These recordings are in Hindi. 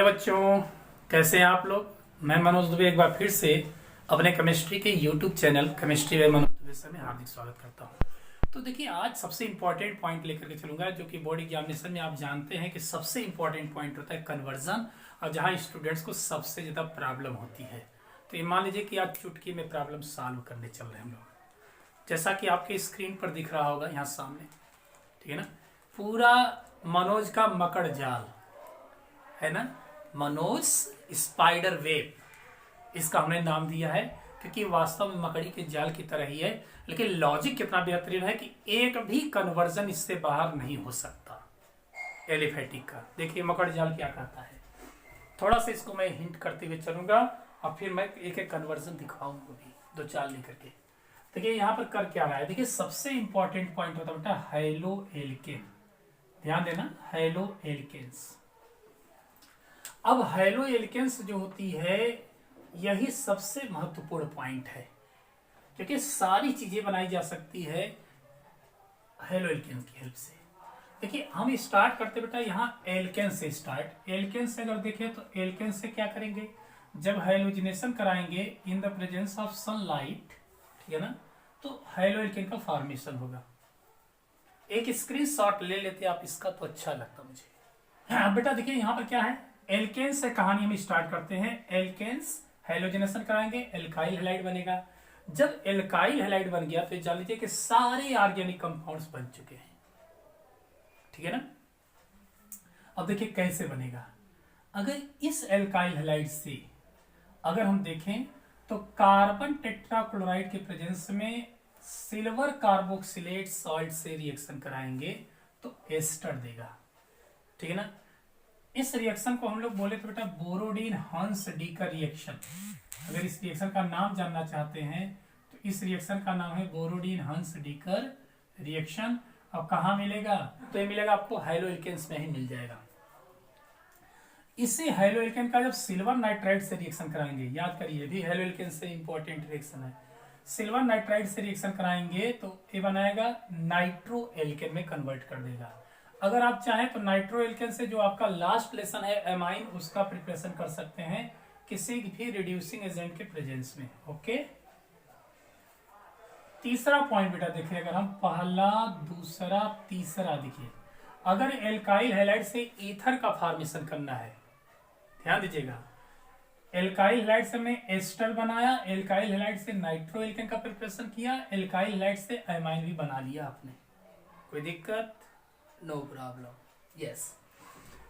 हेलो बच्चों, कैसे हैं आप लोग। मैं मनोज दुबे एक बार फिर से अपने केमिस्ट्री के YouTube channel chemistry bye Manoj Dubey से मैं हार्दिक स्वागत करता हूं। तो देखिए, आज सबसे इंपॉर्टेंट पॉइंट लेकर के चलूंगा, जो कि बोर्ड एग्जामिनेशन में आप जानते हैं कि सबसे इंपॉर्टेंट पॉइंट होता है कन्वर्जन, और जहां स्टूडेंट्स को सबसे ज्यादा प्रॉब्लम होती है। तो ये मान लीजिए कि आज चुटकी में प्रॉब्लम सॉल्व करने चल रहे हैं हम लोग, जैसा कि आपके स्क्रीन पर दिख रहा होगा यहाँ सामने, ठीक है ना। पूरा मनोज का मकड़ जाल है ना, मनोज स्पाइडर वेब, इसका हमने नाम दिया है क्योंकि वास्तव में मकड़ी के जाल की तरह ही है। लेकिन लॉजिक कितना बेहतरीन है कि एक भी कन्वर्जन इससे बाहर नहीं हो सकता एलिफेटिक का। देखिए मकड़ जाल क्या कहता है, थोड़ा सा इसको मैं हिंट करते हुए चलूंगा और फिर मैं एक एक कन्वर्जन दिखाऊंगा भी दो चार लेकर के। देखिए यहाँ पर कर क्या रहा है, देखिए सबसे इंपॉर्टेंट पॉइंट होता है बेटा हाइलो एल्केन, ध्यान देना, हाइलो एल्केन्स। अब हाइलो एल्केन्स जो होती है यही सबसे महत्वपूर्ण पॉइंट है, क्योंकि सारी चीजें बनाई जा सकती है हाइलो एल्केन्स की हेल्प से। देखिए हम स्टार्ट करते बेटा यहाँ एल्केन से स्टार्ट। एल्केन से अगर देखें तो एल्केन से क्या करेंगे, जब हाइलोजिनेशन कराएंगे in the presence of sunlight, ठीक है ना, तो हाइलो एल्केन का फॉर्मेशन होगा। एक स्क्रीनशॉट ले लेते आप इसका तो अच्छा लगता मुझे। हाँ बेटा देखिए यहाँ पर क्या है, एल्केन्स से कहानी हम स्टार्ट करते हैं। एल्केन्स हाइलोजिनेशन कराएंगे, एल्काइल हैलाइड बनेगा। जब एल्काइल हैलाइड बन गया तो जान लीजिए कि सारे ऑर्गेनिक कंपाउंड्स बन चुके हैं, ठीक है ना। अब देखिए कैसे बनेगा, अगर इस एल्काइल हैलाइड से अगर हम देखें तो कार्बन टेट्राक्लोराइड के प्रेजेंस में सिल्वर कार्बोक्सिलेट सॉल्ट से रिएक्शन कराएंगे तो एस्टर देगा, ठीक है ना। इस रिएक्शन को हम लोग बोले तो बेटा बोरोडीन हंस डीकर रिएक्शन। अगर इस रिएक्शन का नाम जानना चाहते हैं तो इस रिएक्शन का नाम है बोरोडीन हंस डीकर रिएक्शन। अब कहाँ मिलेगा, तो ये मिलेगा आपको हाइलो एल्केन्स में ही मिल जाएगा। इसे हाइलो एल्केन का जब सिल्वर नाइट्राइड से रिएक्शन कराएंगे, याद करिए भी हाइलो एल्केन से इंपॉर्टेंट रिएक्शन है, सिल्वर नाइट्राइड से रिएक्शन कराएंगे तो ये बनाएगा नाइट्रो एल्केन में कन्वर्ट कर देगा। अगर आप चाहें तो नाइट्रो एल्केन से जो आपका लास्ट लेसन है एमाइन, उसका प्रिपरेशन कर सकते हैं किसी भी रिड्यूसिंग एजेंट के प्रेजेंस में। ओके, तीसरा पॉइंट बेटा देखिए, अगर हम पहला दूसरा तीसरा देखिए, अगर एल्काइल हैलाइड से ईथर का फॉर्मेशन करना है, ध्यान दीजिएगा, एल्काइल हैलाइड से मैं एस्टर बनाया, एल्काइल हैलाइड से नाइट्रो एल्केन का प्रिपरेशन किया, एल्काइल हैलाइड से एमाइन भी बना लिया आपने, कोई दिक्कत, नो प्रॉब्लम। यस,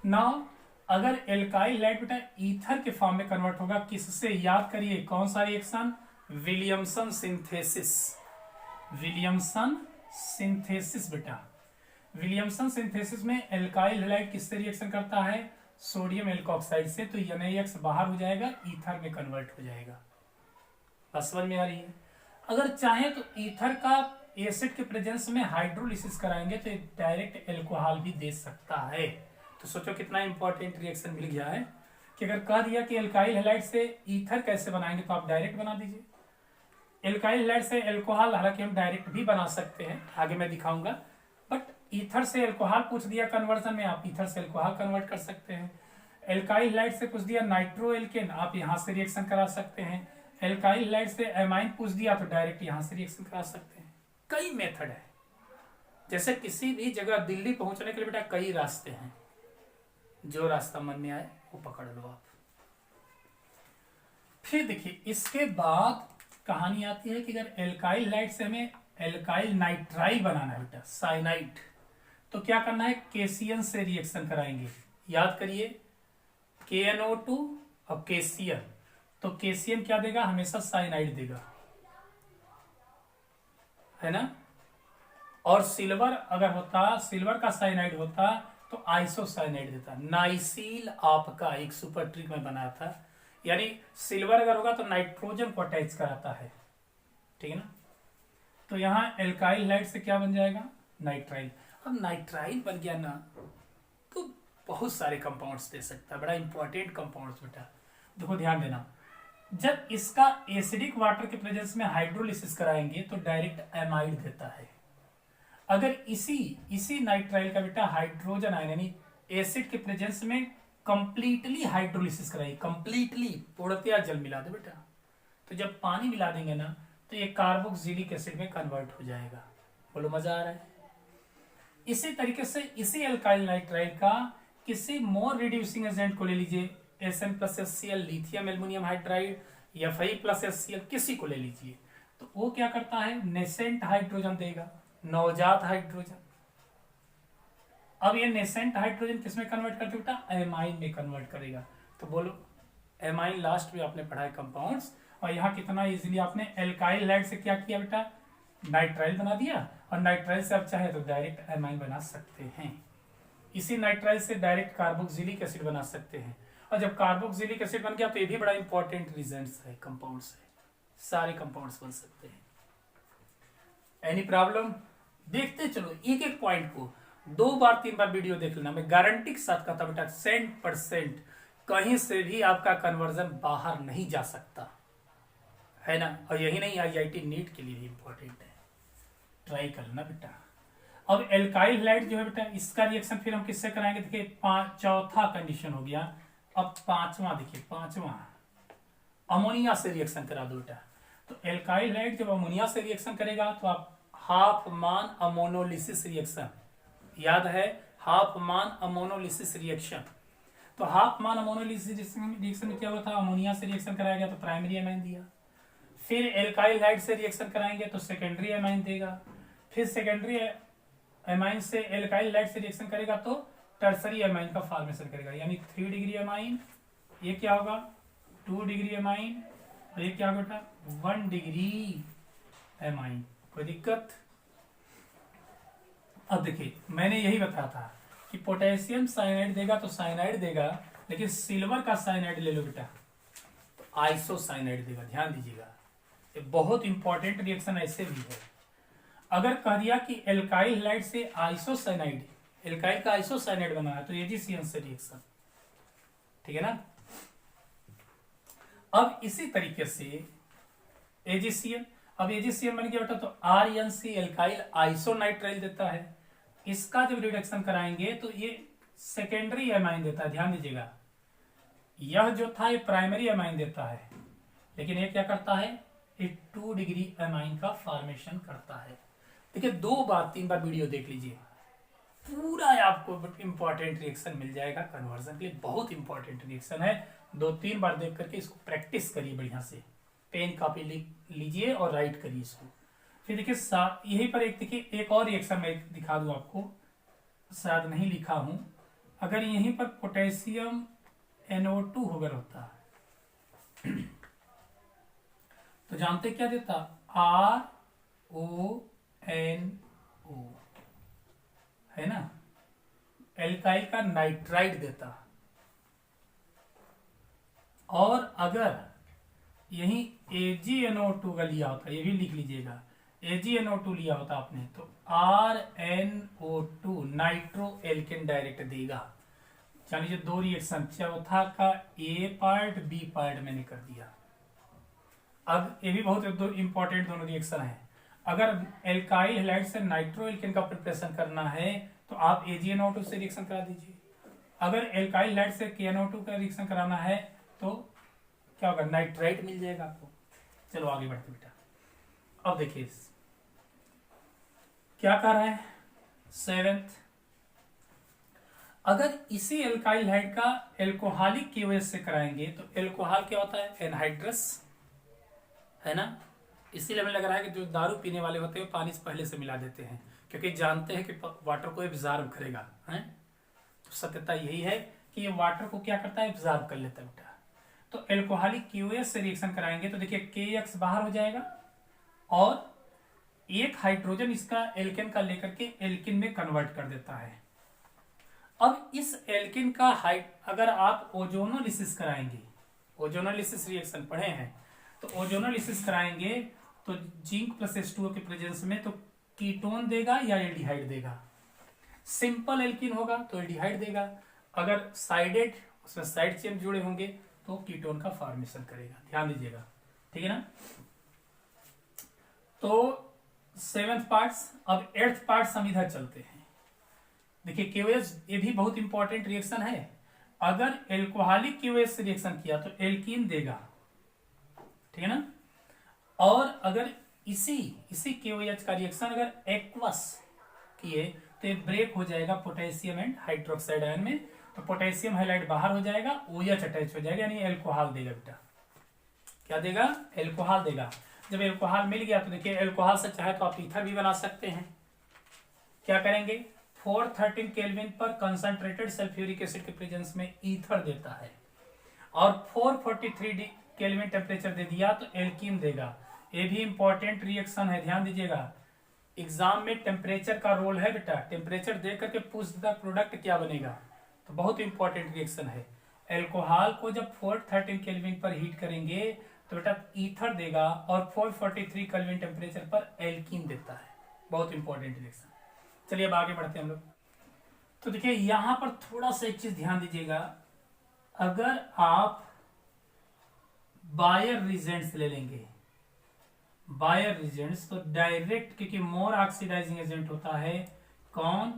नाउ अगर एल्काइल हैलाइड बेटा ईथर के फॉर्म में कन्वर्ट होगा किससे, याद करिए कौन सा reaction, Williamson synthesis. Williamson synthesis बेटा, विलियमसन सिंथेसिस में एल्काइल हैलाइड किससे रिएक्शन करता है, सोडियम एल्कोक्साइड से, तो NaX बाहर हो जाएगा, ईथर में कन्वर्ट हो जाएगा। बस समझ में आ रही है। अगर चाहे तो ईथर का एसिड के प्रेजेंस में हाइड्रोलिसिस कराएंगे तो डायरेक्ट एल्कोहल भी दे सकता है। तो सोचो कितना इंपॉर्टेंट रिएक्शन मिल गया है कि अगर कह दिया कि एल्काइल हैलाइड से ईथर कैसे बनाएंगे तो आप डायरेक्ट बना दीजिए। एल्काइल हैलाइड से एल्कोहल हालांकि हम डायरेक्ट भी बना सकते हैं, आगे मैं दिखाऊंगा, बट ईथर से एल्कोहल पूछ दिया कन्वर्जन में, आप ईथर से एल्कोहल कन्वर्ट कर सकते हैं। एल्काइल हैलाइड से पूछ दिया नाइट्रो एल्केन, आप यहां से रिएक्शन करा सकते हैं। एल्काइल हैलाइड से एमाइन पूछ दिया तो डायरेक्ट यहां से रिएक्शन करा सकते हैं। कई मेथड है, जैसे किसी भी जगह दिल्ली पहुंचने के लिए बेटा कई रास्ते हैं, जो रास्ता मन में आए वो पकड़ लो आप। फिर देखिए इसके बाद कहानी आती है कि अगर एल्काइल हैलाइड से हमें एल्काइल नाइट्राइल बनाना है बेटा, साइनाइड, तो क्या करना है, केसीएन से रिएक्शन कराएंगे। याद करिए KNO2 और केसीएन, तो केसीएन क्या देगा, हमेशा साइनाइड देगा, है ना। और सिल्वर अगर होता, सिल्वर का साइनाइड होता तो आइसोसाइनाइड देता। नाइसिल आपका एक सुपर ट्रिक में बनाया था, यानी सिल्वर अगर होगा तो नाइट्रोजन को अटैच कराता है, ठीक है ना। तो यहाँ एल्काइल हैलाइड से क्या बन जाएगा, नाइट्राइल। अब नाइट्राइल बन गया ना तो बहुत सारे कंपाउंड्स दे सकता है, बड़ा इंपॉर्टेंट कंपाउंड्स बेटा। देखो ध्यान देना, जब इसका एसिडिक वाटर के प्रेजेंस में हाइड्रोलिसिस कराएंगे तो डायरेक्ट एमाइड देता है। अगर इसी नाइट्राइल का बेटा हाइड्रोजन आयन यानी एसिड के प्रेजेंस में कंप्लीटली हाइड्रोलिसिस कराइए, कंप्लीटली पूर्णतया जल मिला दे बेटा। तो जब पानी मिला देंगे ना तो ये कार्बोक्सिलिक एसिड में कन्वर्ट हो जाएगा। बोलो मजा आ रहा है। इसी तरीके से इसी अल्काइल नाइट्राइड का किसी मोर रिड्यूसिंग एजेंट को ले लीजिए, SN+HCl lithium aluminium hydride, Fe+HCl किसी को ले लीजिए, तो वो क्या करता है, नेसेंट हाइड्रोजन देगा, नवजात हाइड्रोजन। अब ये नेसेंट हाइड्रोजन किसमें कन्वर्ट करते बेटा, एमाइन में कन्वर्ट करेगा। तो बोलो एमाइन लास्ट में आपने पढ़ा है कंपाउंड्स, और यहाँ कितना इजीली आपने एल्काइल हाइड से क्या किया बेटा, नाइट्राइल बना दिया, और नाइट्राइल से आप चाहे तो डायरेक्ट एमाइन बना सकते हैं। इसी नाइट्राइल से डायरेक्ट कार्बोक्सिलिक एसिड बना सकते हैं। और जब कार्बोक्सिलिक एसिड बन गया तो ये भी बड़ा इंपॉर्टेंट रीजंस है, कंपाउंड्स है, सारे कंपाउंड्स बन सकते हैं। Any problem? देखते चलो एक एक पॉइंट को, 2 बार 3 बार वीडियो देख लेना। मैं गारंटी के साथ कहता बेटा 100% कहीं से भी आपका कन्वर्जन बाहर नहीं जा सकता है ना। और यही नहीं, IIT नीट के लिए भी इंपॉर्टेंट है, ट्राई कर लेना बेटा। अब एल्काइल हैलाइड जो है बेटा, इसका रिएक्शन फिर हम किससे कराएंगे, देखिए चौथा कंडीशन हो गया। अब पांचवा देखिए, पांचवा अमोनिया से रिएक्शन करा दो बेटा। तो एल्काइल हैलाइड जब अमोनिया से रिएक्शन करेगा तो आप हाफमान अमोनोलिसिस रिएक्शन, याद है हाफमान अमोनोलिसिस रिएक्शन। तो हाफमान अमोनोलिसिस रिएक्शन में क्या हुआ था, अमोनिया से रिएक्शन कराया गया तो प्राइमरी एमाइन दिया, फिर एल्काइल हैलाइड से रिएक्शन कराएंगे तो सेकेंडरी एमाइन देगा, फिर सेकेंडरी एमाइन से एल्काइल हैलाइड से रिएक्शन करेगा तो टर्सरी एमाइन का फॉर्मेशन करेगा, यानी 3 डिग्री एमाइन, ये क्या होगा 2 डिग्री एमाइन, और ये क्या होगा बेटा 1 डिग्री एमाइन। कोई दिक्कत? अब देखिए मैंने यही बताया था कि पोटेशियम साइनाइड देगा तो साइनाइड देगा, लेकिन सिल्वर का साइनाइड ले लो बेटा तो आइसोसाइनाइड देगा। ध्यान दीजिएगा, ये बहुत इंपॉर्टेंट रिएक्शन ऐसे भी है। अगर कह दिया कि एल्काइल हैलाइड से आइसोसाइनाइड, एल्काइल का आइसोसाइनाइड बना है तो AgCN से रिएक्शन, ठीक है ना। अब इसी तरीके से AgCN, अब AgCN बन गया बेटा तो RNC एल्काइल आइसोनाइट्राइल देता है। इसका जब रिडक्शन कराएंगे तो ये सेकेंडरी एमाइन देता है। ध्यान दीजिएगा, यह जो था ये प्राइमरी एमाइन देता है, लेकिन ये क्या करता है, ये 2 डिग्री एमाइन का फॉर्मेशन करता है। देखिए 2 बार 3 बार वीडियो देख लीजिए, पूरा आपको इंपॉर्टेंट रिएक्शन मिल जाएगा कन्वर्जन के लिए। बहुत इंपॉर्टेंट रिएक्शन है, 2-3 बार देख करके इसको प्रैक्टिस करिए बढ़िया से, पेन कॉपी लिख लीजिए और राइट करिए इसको। फिर देखिए यहीं पर एक देखिए एक और रिएक्शन मैं दिखा दूं आपको, शायद नहीं लिखा हूं। अगर यहीं पर पोटेशियम NO2 अगर होता तो जानते क्या देता, RONO, है ना, एल्काइल का नाइट्राइड देता। और अगर यही AgNO2 का लिया होता, ये भी लिख लीजिएगा, AgNO2 लिया होता आपने तो RNO2 नाइट्रो एल्केन डायरेक्ट देगा। चलिए जो 2 रिएक्शन, चौथा का A पार्ट B पार्ट मैंने कर दिया। अब ये भी बहुत इंपॉर्टेंट दोनों रिएक्शन है। अगर एल्काइल हैलाइड से नाइट्रो एल्केन का प्रिपरेशन करना है तो आप AgNO2 से रिएक्शन करा दीजिए। अगर एल्काइल हैलाइड से KNO2 का रिएक्शन कराना है तो क्या होगा, नाइट्राइट मिल जाएगा आपको। चलो आगे बढ़ते बेटा। अब देखिए क्या कर रहा है, 7th, अगर इसी एल्काइल हाइड का एल्कोहलिक की वजह से कराएंगे तो एल्कोहल क्या होता है, एनहाइड्रस, है ना। इसीलिए हमें लग रहा है कि जो दारू पीने वाले होते हैं पानी से पहले से मिला देते हैं, क्योंकि जानते हैं कि वाटर को एब्जॉर्ब करेगा, है। तो सत्यता यही है कि ये वाटर को क्या करता है, एब्जॉर्ब कर लेता है बेटा। तो एल्कोहलिक QS से रिएक्शन कराएंगे तो देखिए KX बाहर हो जाएगा और एक हाइड्रोजन इसका एल्केन का लेकर के एल्किन में कन्वर्ट कर देता है। अब इस एल्किन का अगर आप ओजोनोलिसिस कराएंगे, ओजोनोलिसिस रिएक्शन पढ़े हैं, तो ओजोनोलिसिस कराएंगे तो जिंक प्लस H2O के प्रेजेंस में तो कीटोन देगा या एल्डिहाइड देगा। सिंपल एल्किन होगा तो एल्डिहाइड देगा, अगर साइडेड उसमें साइड चेन जुड़े होंगे तो कीटोन का फॉर्मेशन करेगा। ध्यान दीजिएगा, ठीक है ना। तो 7th पार्ट्स। अब 8th पार्ट्स हम इधर चलते हैं। देखिए KOH ये भी बहुत इंपॉर्टेंट रिएक्शन है। अगर एल्कोहलिक KOH से रिएक्शन किया तो एल्कीन देगा, ठीक है ना। और अगर इसी KOH का रिएक्शन अगर एक्वस किए तो ये ब्रेक हो जाएगा पोटेशियम एंड हाइड्रोक्साइड आयन में, तो पोटेशियम हाइलाइड बाहर हो जाएगा, OH अटैच हो जाएगा, यानी एल्कोहल देगा बेटा। क्या देगा? एल्कोहल देगा। जब एल्कोहल मिल गया तो देखिए एल्कोहल से चाहे तो आप ईथर भी बना सकते हैं। क्या करेंगे? 413 केल्विन पर कंसंट्रेटेड सल्फ्यूरिक एसिड के प्रेजेंस में ईथर देता है, और 443 केल्विन टेम्परेचर दे दिया तो एल्कीन देगा। ये भी इंपॉर्टेंट रिएक्शन है, ध्यान दीजिएगा। एग्जाम में टेम्परेचर का रोल है बेटा, टेम्परेचर दे करके पूछ देता प्रोडक्ट क्या बनेगा, तो बहुत इंपॉर्टेंट रिएक्शन है। एल्कोहल को जब 413 केल्विन पर हीट करेंगे तो बेटा ईथर देगा, और 443 केल्विन टेम्परेचर पर एल्कीन देता है। बहुत इंपॉर्टेंट रिएक्शन। चलिए अब आगे बढ़ते हैं हम लोग। तो देखिए यहां पर थोड़ा सा एक चीज ध्यान दीजिएगा, अगर आप बायर रिजेंट्स ले लेंगे, बायर रिजेंट्स, तो डायरेक्ट, क्योंकि मोर ऑक्सीडाइजिंग एजेंट होता है कौन?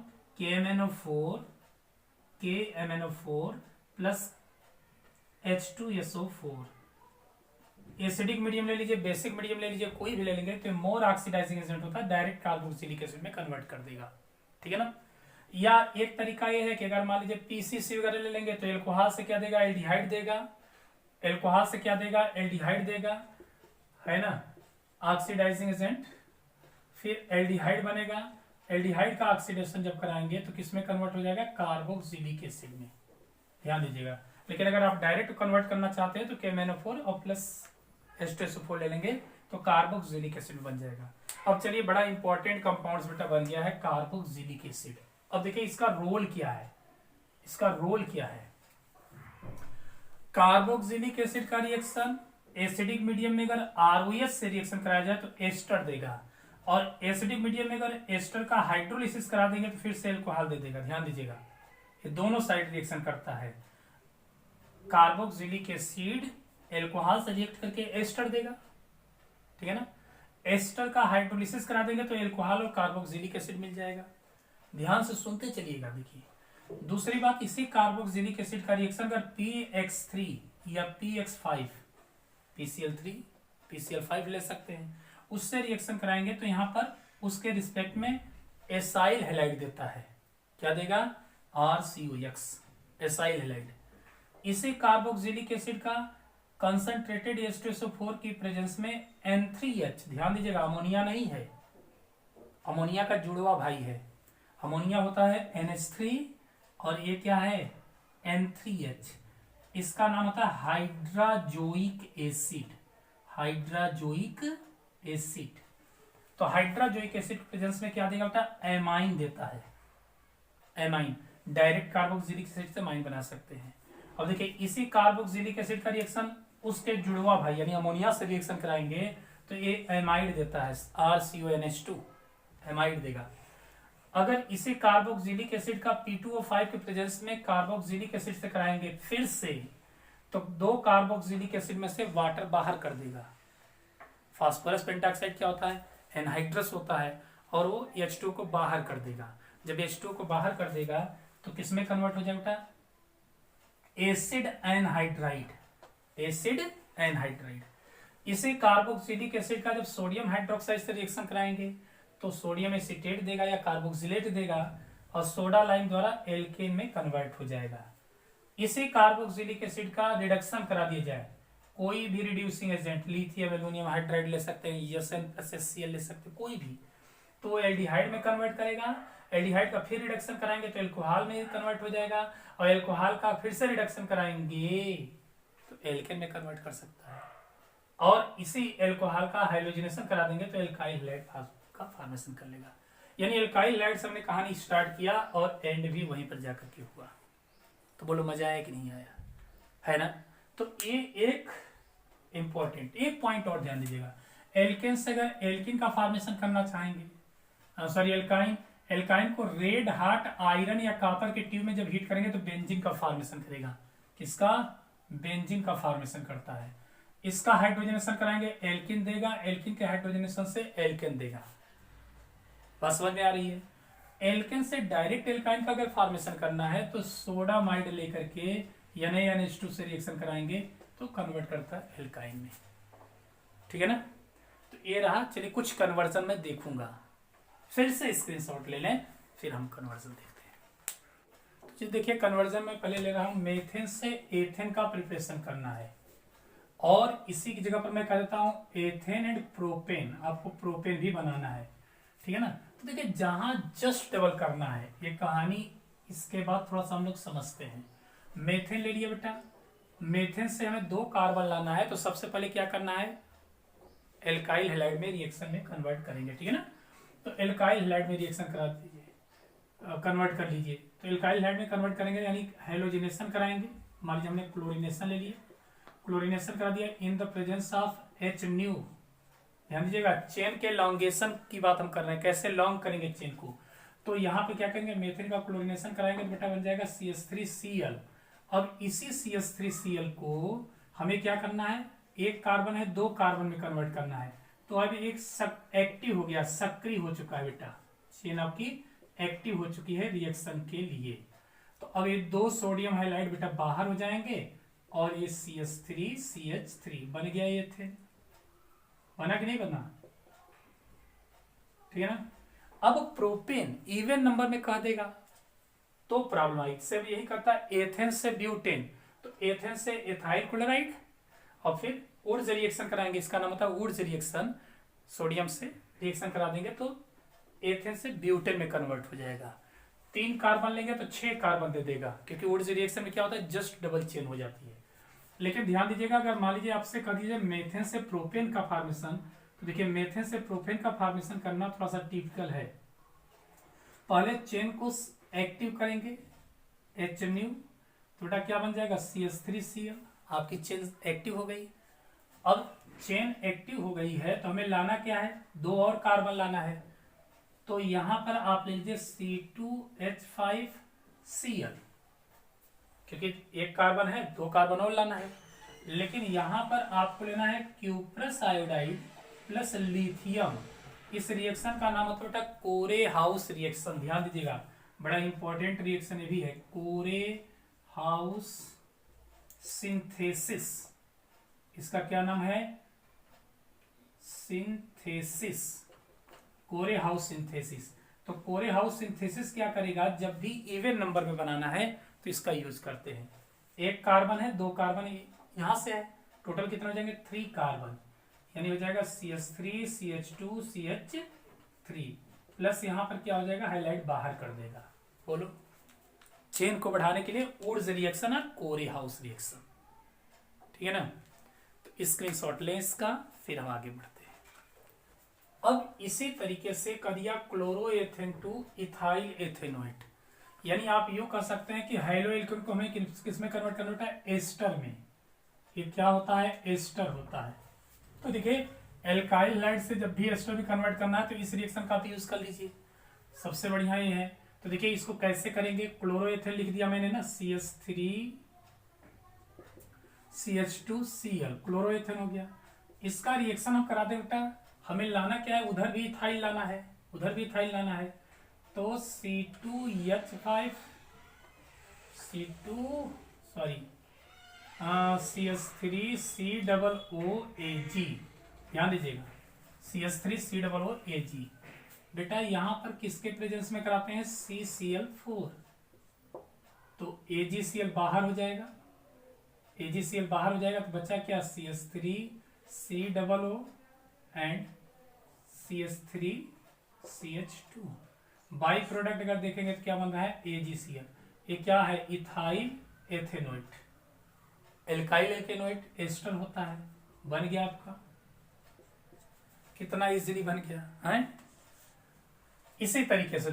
KMnO4 plus H2SO4। Acidic medium ले लीजिए, बेसिक मीडियम ले लीजिए, कोई भी ले लेंगे तो मोर ऑक्सीडाइजिंग एजेंट होता है, डायरेक्ट कार्बोक्सिलिक एसिड में कन्वर्ट कर देगा, ठीक है ना। या एक तरीका ये है कि अगर मान लीजिए PCC वगैरह ले लेंगे तो एल्कोहल से क्या देगा? एल्डिहाइड देगा। एल्कोहल से क्या देगा? एल्डिहाइड देगा, है ना, ऑक्सीडाइजिंग एजेंट। फिर एल्डिहाइड बनेगा, एल्डिहाइड का ऑक्सीडेशन जब कराएंगे तो किस में कन्वर्ट हो जाएगा? कार्बोक्सिलिक एसिड में, ध्यान दीजिएगा। लेकिन अगर आप डायरेक्ट कन्वर्ट करना चाहते हैं तो KMnO4 और प्लस H2SO4 ले लेंगे तो कार्बोक्सिलिक एसिड बन जाएगा। अब चलिए बड़ा इंपॉर्टेंट कंपाउंड्स बेटा बन गया है कार्बोक्सिलिक एसिड। अब देखिए इसका रोल क्या है, इसका रोल क्या है। कार्बोक्सिलिक एसिड का रिएक्शन एसिडिक मीडियम में अगर ROH से रिएक्शन कराया जाए तो एस्टर देगा, और एसिडिक मीडियम में अगर एस्टर का हाइड्रोलिसिस करा देंगे तो फिर से एल्कोहल दे देगा। ध्यान दीजिएगा, ये दोनों साइड रिएक्शन करता है। कार्बोक्सिलिक एसिड एल्कोहल से रिएक्ट करके एस्टर देगा, ठीक है ना। एस्टर का हाइड्रोलिसिस करा देंगे तो एल्कोहल और कार्बोक्सिलिक एसिड मिल जाएगा। ध्यान से सुनते चलिएगा। देखिए दूसरी बात, इसी कार्बोक्सिलिक एसिड का रिएक्शन अगर PX3 या PX5, PCl3 PCl5 ले सकते हैं, उससे रिएक्शन कराएंगे तो यहां पर उसके रिस्पेक्ट में एसाइल हैलाइड देता है। क्या देगा? RCOX, acyl halide. इसी कार्बोक्सिलिक एसिड का कंसंट्रेटेड H2SO4 की प्रेजेंस में N3H, ध्यान दीजिएगा अमोनिया नहीं है, अमोनिया का जुड़वा भाई है। अमोनिया होता है NH3 और ये क्या है? N3H। इसका नाम होता है हाइड्राजोइक एसिड, हाइड्राजोइक एसिड। तो हाइड्राजोइक एसिड प्रेजेंस में क्या देगा बेटा? एमाइन देता है, एमाइन। डायरेक्ट कार्बोक्सिलिक एसिड से अमाइन बना सकते हैं। अब देखिए इसी कार्बोक्सिलिक एसिड का रिएक्शन उसके जुड़वा भाई यानी अमोनिया से रिएक्शन कराएंगे तो ये एमाइड देता है, RCONH2, एमाइड देगा। अगर इसी कार्बोक्सिलिक एसिड का P2O5 के प्रेजेंस में कार्बोक्सिलिक एसिड से कराएंगे फिर से, तो दो कार्बोक्सिलिक एसिड में से वाटर बाहर कर देगा। फास्फोरस पेंटाक्साइड क्या होता है? एनहाइड्रस होता है, और वो H2 को बाहर कर देगा। जब H2 को बाहर कर देगा तो किसमें कन्वर्ट हो जाएगा? Acid anhydride, acid anhydride. इसे कार्बोक्सिलिक एसिड का जब सोडियम हाइड्रोक्साइड से रिएक्शन कराएंगे तो सोडियम एसिटेट देगा या कार्बोक्सिलेट देगा, और सोडा लाइम द्वारा एल्केन में कन्वर्ट हो जाएगा। इसी कार्बोक्सिलिक एसिड का रिडक्शन करा दिया जाए, कोई भी reducing agent, lithium aluminium hydride ले सकते हैं, SN+HCl ले सकते हैं, कोई भी, तो एल्डिहाइड में कन्वर्ट करेगा। एल्डिहाइड का फिर रिडक्शन कराएंगे तो एल्कोहल में कन्वर्ट हो जाएगा, और एल्कोहल का फिर से रिडक्शन कराएंगे तो एल्केन में कन्वर्ट कर सकता है, और इसी एल्कोहल का हाइड्रोजनेशन करा देंगे तो एल्काइल हैलाइड का फॉर्मेशन कर लेगा। यानी एल्काइल हैलाइड से हमने कहानी स्टार्ट किया और एंड भी वहीं पर जाकर के हुआ। तो बोलो मजा आया कि नहीं आया, है ना। तो ये एक इंपॉर्टेंट एक पॉइंट और ध्यान दीजिएगा, एल्केन से अगर एल्किन का फॉर्मेशन करना चाहेंगे, सॉरी एल्काइन, एल्काइन को रेड हार्ट आयरन या कॉपर के ट्यूब में जब हीट करेंगे तो बेंजीन का फॉर्मेशन करेगा। किसका? बेंजीन का फॉर्मेशन करता है। इसका हाइड्रोजनेशन कराएंगे, एल्किन देगा, एल्किन के हाइड्रोजनेशन से एल्केन देगा। बात समझ में आ रही है। एल्केन से डायरेक्ट एल्काइन का अगर फॉर्मेशन करना है तो सोडामाइड लेकर के NaNH2 से रिएक्शन कराएंगे तो कन्वर्ट करता है एल्काइन में। ठीक है ना। तो ये रहा। चलिए कुछ कन्वर्जन में देखूंगा, फिर से स्क्रीनशॉट ले लें, फिर हम कन्वर्जन देखते हैं। तो देखिए कन्वर्जन में पहले ले रहा हूं, मेथेन से एथेन का प्रिपरेशन करना है और इसी की जगह पर मैं कह देता हूं एथेन एंड प्रोपेन, आपको प्रोपेन भी बनाना है। ठीक है ना। तो देखिए जहां जस्ट डबल करना है, ये कहानी इसके बाद थोड़ा सा हम लोग समझते हैं। मेथेन ले लिया बेटा, मेथेन से हमें 2 कार्बन लाना है, तो सबसे पहले क्या करना है, एल्काइल हैलाइड में रिएक्शन में कन्वर्ट करेंगे। ठीक है ना। तो एल्काइल हैलाइड में रिएक्शन करा दीजिए, कन्वर्ट कर लीजिए। तो एल्काइल हैलाइड में कन्वर्ट करेंगे यानी हेलोजिनेशन कराएंगे। मान लीजिए हमने क्लोरिनेशन ले लिया, क्लोरिनेशन करा दिया in the presence of H new. ध्यान दीजिएगा चेन के लॉन्गेशन की बात हम कर रहे हैं, कैसे लॉन्ग करेंगे चेन को। तो यहाँ पे क्या करेंगे, मेथेन का क्लोरिनेशन कराएंगे तो बेटा बन जाएगा CH3Cl। अब इसी CH3Cl को हमें क्या करना है, एक कार्बन है 2 कार्बन में कन्वर्ट करना है। तो अब एक एक्टिव हो गया, सक्रिय हो चुका है बेटा, चेन आपकी एक्टिव हो चुकी है रिएक्शन के लिए। तो अब ये 2 सोडियम हाइलाइड बेटा बाहर हो जाएंगे और ये CH3CH3 बन गया। ये थे बना कि नहीं बना, ठीक है ना। अब प्रोपेन इवन नंबर में कह देगा तो प्रॉब्लम आई, सिर्फ यही करता है एथेन से ब्यूटेन, तो एथेन से एथाइल क्लोराइड और फिर वुड्स रिएक्शन कराएंगे, इसका नाम होता है वुड्स रिएक्शन, सोडियम से रिएक्शन करा देंगे तो एथेन से ब्यूटेन में कन्वर्ट हो जाएगा। 3 कार्बन लेंगे तो 6 कार्बन दे देगा, क्योंकि वुड्स रिएक्शन में क्या होता है जस्ट डबल चेन हो जाती है। लेकिन ध्यान दीजिएगा अगर मान लीजिए आपसे कह दीजिए मेथेन से प्रोपेन का फॉर्मेशन, तो देखिए मेथेन से प्रोपेन का फॉर्मेशन करना थोड़ा सा टिपिकल है। पहले चेन को एक्टिव करेंगे H न्यू, तो बेटा क्या बन जाएगा CH3Cl, आपकी चेन एक्टिव हो गई। अब चेन एक्टिव हो गई है तो हमें लाना क्या है, 2 और कार्बन लाना है। तो यहां पर आप ले लीजिए C2H5Cl, क्योंकि एक कार्बन है 2 कार्बन और लाना है। लेकिन यहां पर आपको लेना है क्यूप्रस आयोडाइड प्लस लिथियम। इस रिएक्शन का नाम होता है कोरे हाउस रिएक्शन। ध्यान दीजिएगा बड़ा इंपॉर्टेंट रिएक्शन ये भी है, कोरे हाउस सिंथेसिस। इसका क्या नाम है, सिंथेसिस, कोरे हाउस सिंथेसिस। तो कोरे हाउस सिंथेसिस क्या करेगा, जब भी इवन नंबर में बनाना है तो इसका यूज करते हैं। एक कार्बन है 2 कार्बन यहां से है, टोटल कितना हो जाएंगे 3 कार्बन, यानी हो जाएगा CH3 CH2 CH3 प्लस यहां पर क्या हो जाएगा हाईलाइट बाहर कर देगा। बोलो चेन को बढ़ाने के लिए वुड्स रिएक्शन और कोरे हाउस रिएक्शन। ठीक है ना। तो स्क्रीनशॉट लें इसका, फिर हम आगे बढ़ते हैं। अब इसी तरीके से कर दिया क्लोरोएथेन टू इथाइल एथेनोएट, यानी आप यूं कर सकते हैं कि हाइलो एल्केन को हमें किस में कन्वर्ट करना होता है, एस्टर में। ये क्या होता है, एस्टर होता है। तो देखिए एल्काइल लाइट से जब भी एस्टर में कन्वर्ट करना है तो इस रिएक्शन का भी यूज कर लीजिए, सबसे बढ़िया ये है। तो देखिए इसको कैसे करेंगे, क्लोरोएथेन लिख दिया मैंने ना, CH3CH2Cl क्लोरोएथेन हो गया। इसका रिएक्शन हम करा दें बेटा, हमें लाना क्या है, उधर भी इथाइल लाना है, उधर भी इथाइल लाना है। तो CH3COOAG, ध्यान दीजिएगा CH3COOAG। बेटा यहां पर किसके प्रेजेंस में कराते हैं, CCl4, तो AgCl बाहर हो जाएगा, AgCl बाहर हो जाएगा तो बचा क्या, CH3COO and CH3CH2। By product अगर देखेंगे तो क्या बन रहा है, AgCl। ये क्या है, ethyl ethanoate, alkyl ethanoate ester होता है, बन गया आपका। कितना इजीली बन गया है। इसी तरीके से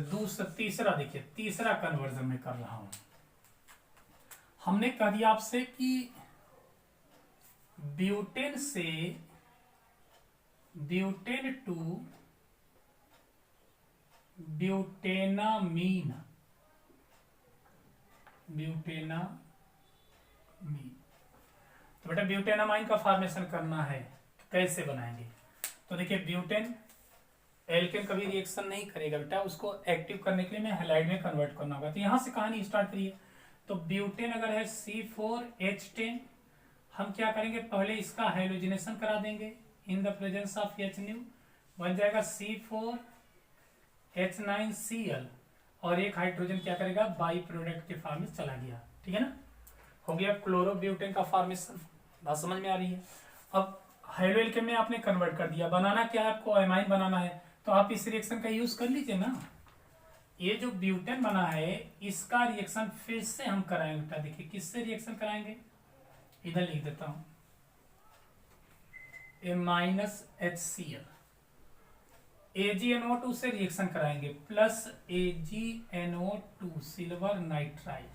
तीसरा देखिए, तीसरा कन्वर्जन में कर रहा हूं। हमने कह दिया आपसे कि ब्यूटेन से ब्यूटेन टू ब्यूटेनामीन, तो बेटा ब्यूटेनामाइन का फॉर्मेशन करना है, तो कैसे बनाएंगे। तो देखिए ब्यूटेन एल्केन कभी रिएक्शन नहीं करेगा बेटा, उसको एक्टिव करने के लिए मैं हैलाइड में कन्वर्ट करना होगा। तो यहां से कहानी स्टार्ट करिए। तो ब्यूटेन अगर है C4H10, हम क्या करेंगे, पहले इसका हाइड्रोजनेशन करा देंगे in the presence of H new, बन जाएगा C4H9Cl, और एक हाइड्रोजन क्या करेगा, बाई प्रोडक्ट के फॉर्म में चला गया। ठीक है ना, हो गया क्लोरोब्यूटेन का फॉर्मेशन। बात समझ में आ रही है। अब हाइड्रोएल्केन में आपने कन्वर्ट कर दिया, बनाना क्या है आपको, एमाइन बनाना है, तो आप इस रिएक्शन का यूज कर लीजिए ना। ये जो ब्यूटेन बना है इसका रिएक्शन फिर से हम कराएंगे बेटा। देखिए किससे रिएक्शन कराएंगे, इधर लिख देता हूं, A-HCl, AgNO2 से रिएक्शन कराएंगे प्लस AgNO2 सिल्वर नाइट्राइट।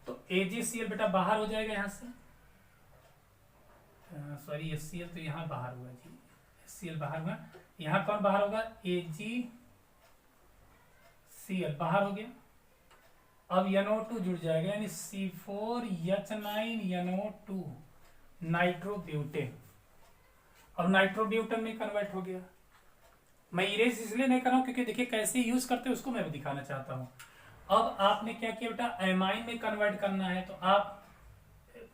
तो AgCl बेटा बाहर हो जाएगा यहां से, सॉरी HCl तो यहां बाहर हुआ जी, HCl बाहर हुआ, यहां कौन बाहर होगा, AgCl बाहर हो गया। अब NO2 जुड़ जाएगा, यानी C4H9NO2 नाइट्रोब्यूटेन। अब नाइट्रोब्यूटेन में कन्वर्ट हो गया। मैं इरेज इसलिए नहीं कर रहा हूं क्योंकि देखिए कैसे यूज करते हैं उसको मैं भी दिखाना चाहता हूं। अब आपने क्या किया बेटा, एमाइन में कन्वर्ट करना है, तो आप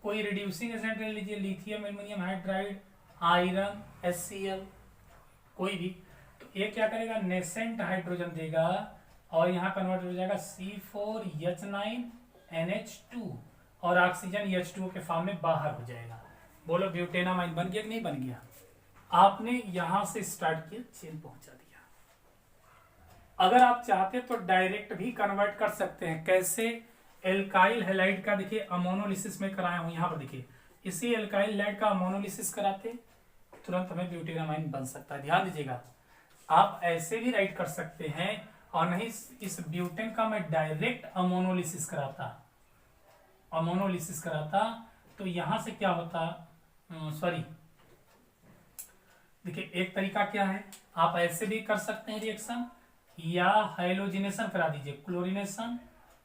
कोई रिड्यूसिंग एजेंट ले लीजिए, lithium aluminium hydride, iron, HCl, कोई भी। तो ये क्या करेगा, नेसेंट हाइड्रोजन देगा और यहाँ कन्वर्ट हो जाएगा C4H9NH2, और ऑक्सीजन H2O के फॉर्म में बाहर हो जाएगा। बोलो ब्यूटेनामाइन बन गया कि नहीं बन गया। आपने यहां से स्टार्ट किया, चेन पहुंचा दिया। अगर आप चाहते तो डायरेक्ट भी कन्वर्ट कर सकते हैं। कैसे, एल्काइल हैलाइड का देखिए अमोनोलिसिस में कराया हूं, यहां पर देखिए इसी एल्काइल हैलाइड का अमोनोलिसिस कराते तुरंत हमें ब्यूटेनामाइन बन सकता है। ध्यान दीजिएगा, आप ऐसे भी राइट कर सकते हैं, और नहीं इस ब्यूटेन का मैं डायरेक्ट अमोनोलिसिस कराता तो यहां से क्या होता, सॉरी देखिए एक तरीका क्या है, आप ऐसे भी कर सकते हैं रिएक्शन, या हाइलोजिनेशन करा दीजिए, क्लोरिनेशन,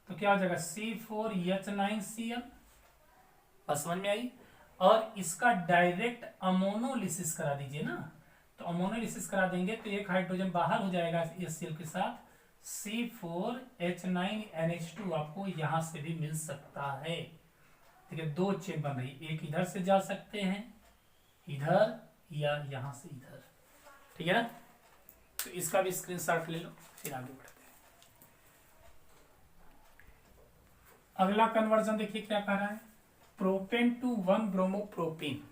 तो क्या हो जाएगा C4H9Cl, बस समझ में आई। और इसका डायरेक्ट अमोनोलिसिस करा दीजिए ना, तो अमोनोलिसिस करा देंगे तो एक हाइड्रोजन बाहर हो जाएगा HCl के साथ, C4H9NH2 आपको यहां से भी मिल सकता है। देखिए दो चेन बन रही, एक इधर से जा सकते हैं इधर, या यहां से इधर। ठीक है ना, तो इसका भी स्क्रीनशॉट ले लो, फिर आगे बढ़ते हैं। अगला कन्वर्जन देखिए क्या कह रहा है, प्रोपेन टू 1 ब्रोमोप्रोपीन।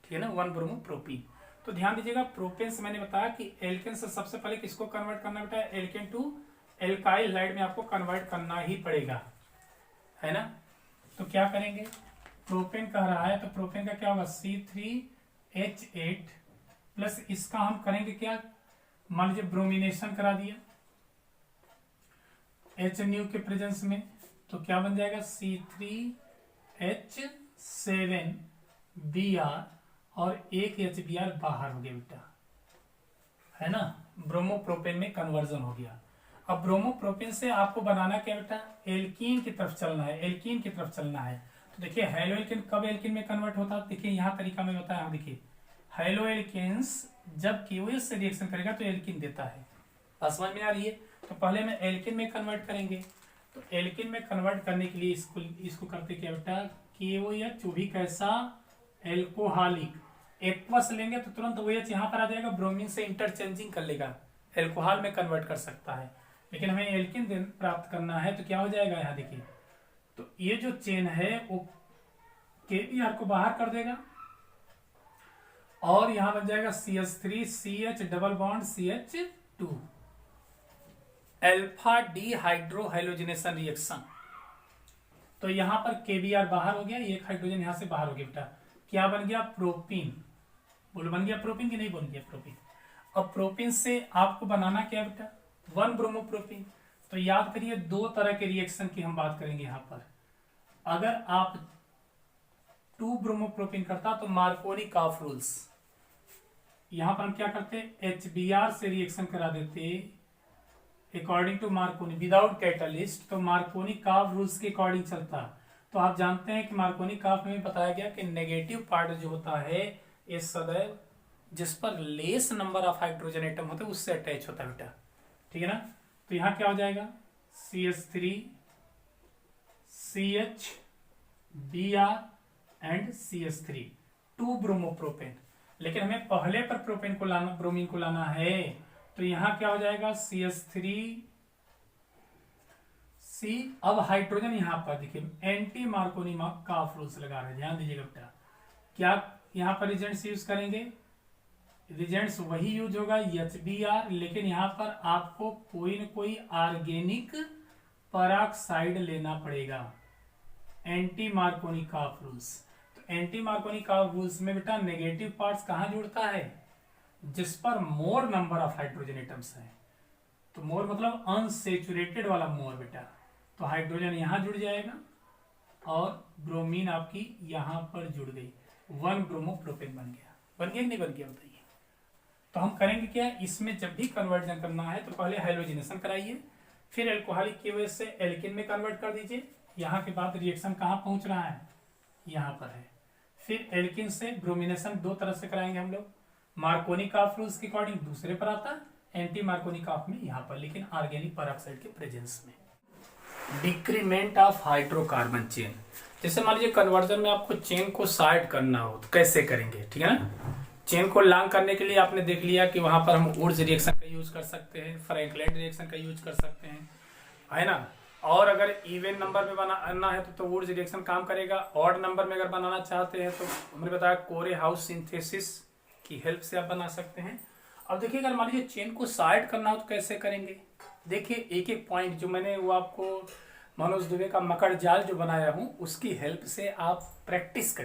ठीक है ना, 1 ब्रोमोप्रोपीन। तो ध्यान दीजिएगा, प्रोपेन से मैंने बताया कि एल्केन से सबसे पहले किसको कन्वर्ट करना बेटा, एल्केन टू एल्काइल हैलाइड में आपको कन्वर्ट करना ही पड़ेगा, है ना। तो क्या करेंगे, प्रोपेन कह रहा है, तो प्रोपेन का क्या होगा, C3H8 प्लस इसका हम करेंगे क्या, मान लीजिए ब्रोमिनेशन करा दिया H न्यू के प्रेजेंस में, तो क्या बन जाएगा C3H7Br, और एक HBr बाहर हो गया बेटा, है ना। ब्रोमोप्रोपेन में कन्वर्जन हो गया। अब ब्रोमोप्रोपेन से आपको बनाना क्या बेटा, एल्कीन की तरफ चलना है, एल्कीन की तरफ चलना है। तो देखिए हैलोएल्केन कब एल्कीन में कन्वर्ट होता है, देखिए यहाँ तरीका में बताया, देखिए हैलोएल्केन्स जब KOH से रिएक्शन करेगा तो एल्कीन देता है, समझ में आ रही है। तो पहले में एल्कीन में कन्वर्ट करेंगे, तो एल्कीन में कन्वर्ट करने के लिए इसको करते क्या बेटा, KOH जो भी कैसा एल्कोहलिक एक्वस लेंगे तो तुरंत OH यहाँ पर आ जाएगा, ब्रोमीन से इंटरचेंजिंग कर लेगा, एल्कोहल में कन्वर्ट कर सकता है। लेकिन हमें एल्कीन प्राप्त करना है तो क्या हो जाएगा, यहाँ देखिए, तो ये जो चेन है वो KBr को बाहर कर देगा, और यहां बन जाएगा CH3CH double bond CH2, alpha dehydrohalogenation reaction. तो यहां पर KBr बाहर हो गया, एक हाइड्रोजन यहां से बाहर हो गया बेटा, क्या बन गया, प्रोपीन। बोलो बन गया प्रोपीन कि नहीं बन गया प्रोपीन। अब प्रोपीन से आपको बनाना क्या बेटा, 1 ब्रोमोप्रोपीन। तो याद करिए दो तरह के रिएक्शन की हम बात करेंगे यहां पर। अगर आप 2 ब्रोमोप्रोपीन करता तो मार्कोनी ऑफ रूल्स, यहां पर हम क्या करते, HBr से रिएक्शन करा देते according to Markovnikov without catalyst, तो मार्कोनी ऑफ रूल्स के अकॉर्डिंग चलता। तो आप जानते हैं कि मार्कोनी ऑफ में बताया गया कि नेगेटिव पार्ट जो होता है ये सदैव जिस पर less number of hydrogen atom होते हैं उससे अटैच होता है बेटा, ठीक है ना। तो यहाँ क्या हो जाएगा CH3 CH Br and CH3 2 bromopropane. लेकिन हमें पहले पर प्रोपेन को लाना, ब्रोमीन को लाना है, तो यहाँ क्या हो जाएगा CH3 C। अब हाइड्रोजन यहाँ पर देखिए एंटी मार्कोनी काफ रूल्स लगा रहे हैं, ध्यान दीजिएगा बेटा। क्या यहाँ पर रिजेंट्स यूज करेंगे, रिजेंट्स वही यूज होगा HBr, लेकिन यहाँ पर आपको कोई न कोई ऑर्गेनिक पेरोक्साइड लेना पड़ेगा, एंटी मार्कोनी काफ रूल्स। तो एंटी मार्कोनी काफ रूल्स में बेटा नेगेटिव पार्ट्स कहाँ जुड़ता है, जिस पर मोर नंबर ऑफ हाइड्रोजन एटम्स है। तो मोर मतलब अनसेचुरेटेड वाला मोर बेटा, तो हाइड्रोजन यहाँ जुड़ जाएगा और ब्रोमीन आपकी यहाँ पर जुड़ गई, 1 ब्रोमोप्रोपेन बन गया। बन गया कि नहीं बन गया बताइए। तो हम करेंगे क्या, इसमें जब भी कन्वर्जन करना है तो पहले हाइड्रोजनेशन कराइए, फिर एल्कोहलिक की वजह से एल्किन में कन्वर्ट कर दीजिए। यहाँ के बाद रिएक्शन कहाँ पहुंच रहा है, यहाँ पर है। फिर एल्किन से ब्रोमिनेशन दो तरह से कराएंगे हम लोग, मार्कोनी काफ रूल्स के अकॉर्डिंग दूसरे पर आता है, एंटी मार्कोनी काफ में यहाँ पर, लेकिन ऑर्गेनिक पेरोक्साइड के प्रेजेंस में। डिक्रीमेंट ऑफ हाइड्रोकार्बन चेन, जैसे मान लीजिए कन्वर्जन में आपको चेन को सॉर्ट करना हो तो कैसे करेंगे, ठीक है ना। चेन को लॉन्ग करने के लिए आपने देख लिया कि वहां पर हम वुड्स रिएक्शन का यूज कर सकते हैं, फ्रैंकलाइट रिएक्शन का यूज कर सकते हैं, है ना। और अगर इवन नंबर में बनाना है तो वुड्स रिएक्शन काम करेगा। ऑड नंबर में अगर बनाना चाहते हैं तो हमने बताया कोरे हाउस सिंथेसिस की हेल्प से आप बना सकते हैं। अब देखिए अगर मान लीजिए चेन को सॉर्ट करना हो तो कैसे करेंगे, देखिए एक एक पॉइंट जो मैंने वो आपको मनोज दुबे का मकड़ जाल जो बनाया हूं उसकी हेल्प से आप प्रैक्टिस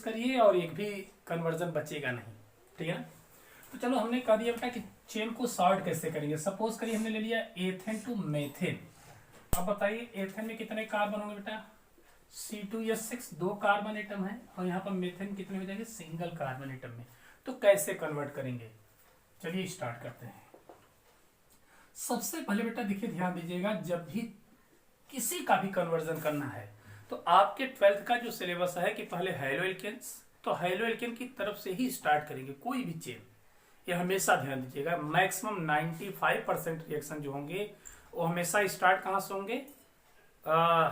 करिए और एक भी कन्वर्जन बचेगा नहीं, ठीक है ना। तो चलो हमने कह दिया बेटा कि चेन को सॉर्ट कैसे करेंगे। सपोज करिए हमने ले लिया एथेन टू मेथेन। अब बताइए एथेन में कितने कार्बन होंगे बेटा, C2H6 2 कार्बन एटम है, और यहाँ पर मेथेन कितने हो जाएंगे, सिंगल कार्बन एटम में। तो कैसे कन्वर्ट करेंगे, चलिए स्टार्ट करते हैं। सबसे पहले बेटा देखिए ध्यान दीजिएगा, जब भी किसी का भी कन्वर्जन करना है तो आपके 12th का जो सिलेबस है कि पहले हैलोएल्केन्स, तो हैलोएल्केन की तरफ से ही स्टार्ट करेंगे कोई भी चेन। ये हमेशा ध्यान दीजिएगा, मैक्सिमम 95% रिएक्शन जो होंगे वो हमेशा स्टार्ट कहाँ से होंगे,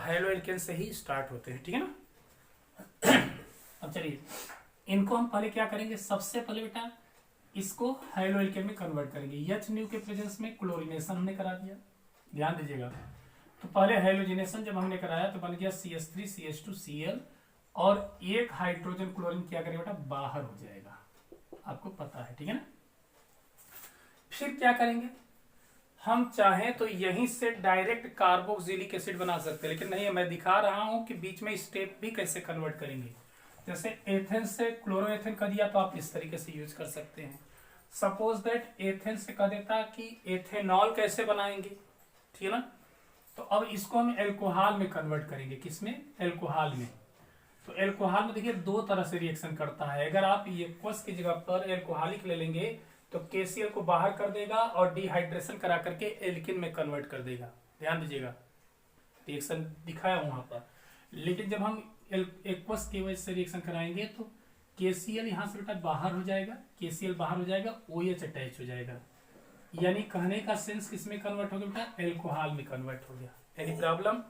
हैलोएल्केन से ही स्टार्ट होते हैं, ठीक है ना। अब चलिए इनको हम पहले क्या करेंगे, सबसे पहले बेटा इसको हैलोएल्केन में कन्वर्ट करेंगे। H न्यू के प्रेजेंस में क्लोरीनेशन हमने करा दिया, ध्यान दीजिएगा। तो पहले हैलोजिनेशन जब हमने कराया तो बन गया CH3 CH2 Cl, और एक हाइड्रोजन क्लोरीन क्या करेगा बेटा, बाहर हो जाएगा, आपको पता है, ठीक है ना। फिर क्या करेंगे, हम चाहें तो यहीं से डायरेक्ट कार्बोक्सिलिक एसिड बना सकते हैं, लेकिन नहीं, मैं दिखा रहा हूं कि बीच में स्टेप भी कैसे कन्वर्ट करेंगे। जैसे एथेन से क्लोरोएथेन कर दिया तो आप इस तरीके से यूज कर सकते हैं। सपोज दैट एथेन से कह देता कि एथेनॉल कैसे बनाएंगे, ठीक है ना। तो अब इसको हम एल्कोहल में कन्वर्ट करेंगे, किसमें, एल्कोहल में। तो एल्कोहल में देखिए दो तरह से रिएक्शन करता है। अगर आप एक्वस की जगह पर एल्कोहलिक ले लेंगे तो KCl को बाहर कर देगा और डिहाइड्रेशन करा करके एल्किन में कन्वर्ट कर देगा, ध्यान दीजिएगा, रिएक्शन दिखाया वहां पर। लेकिन जब हम एक्वस की वजह से रिएक्शन कराएंगे तो KCl यहाँ से बेटा बाहर हो जाएगा, KCl बाहर हो जाएगा, OH अटैच हो जाएगा, यानी कहने का सेंस किसमें कन्वर्ट हो गया बेटा, एल्कोहल में कन्वर्ट हो गया। Any problem.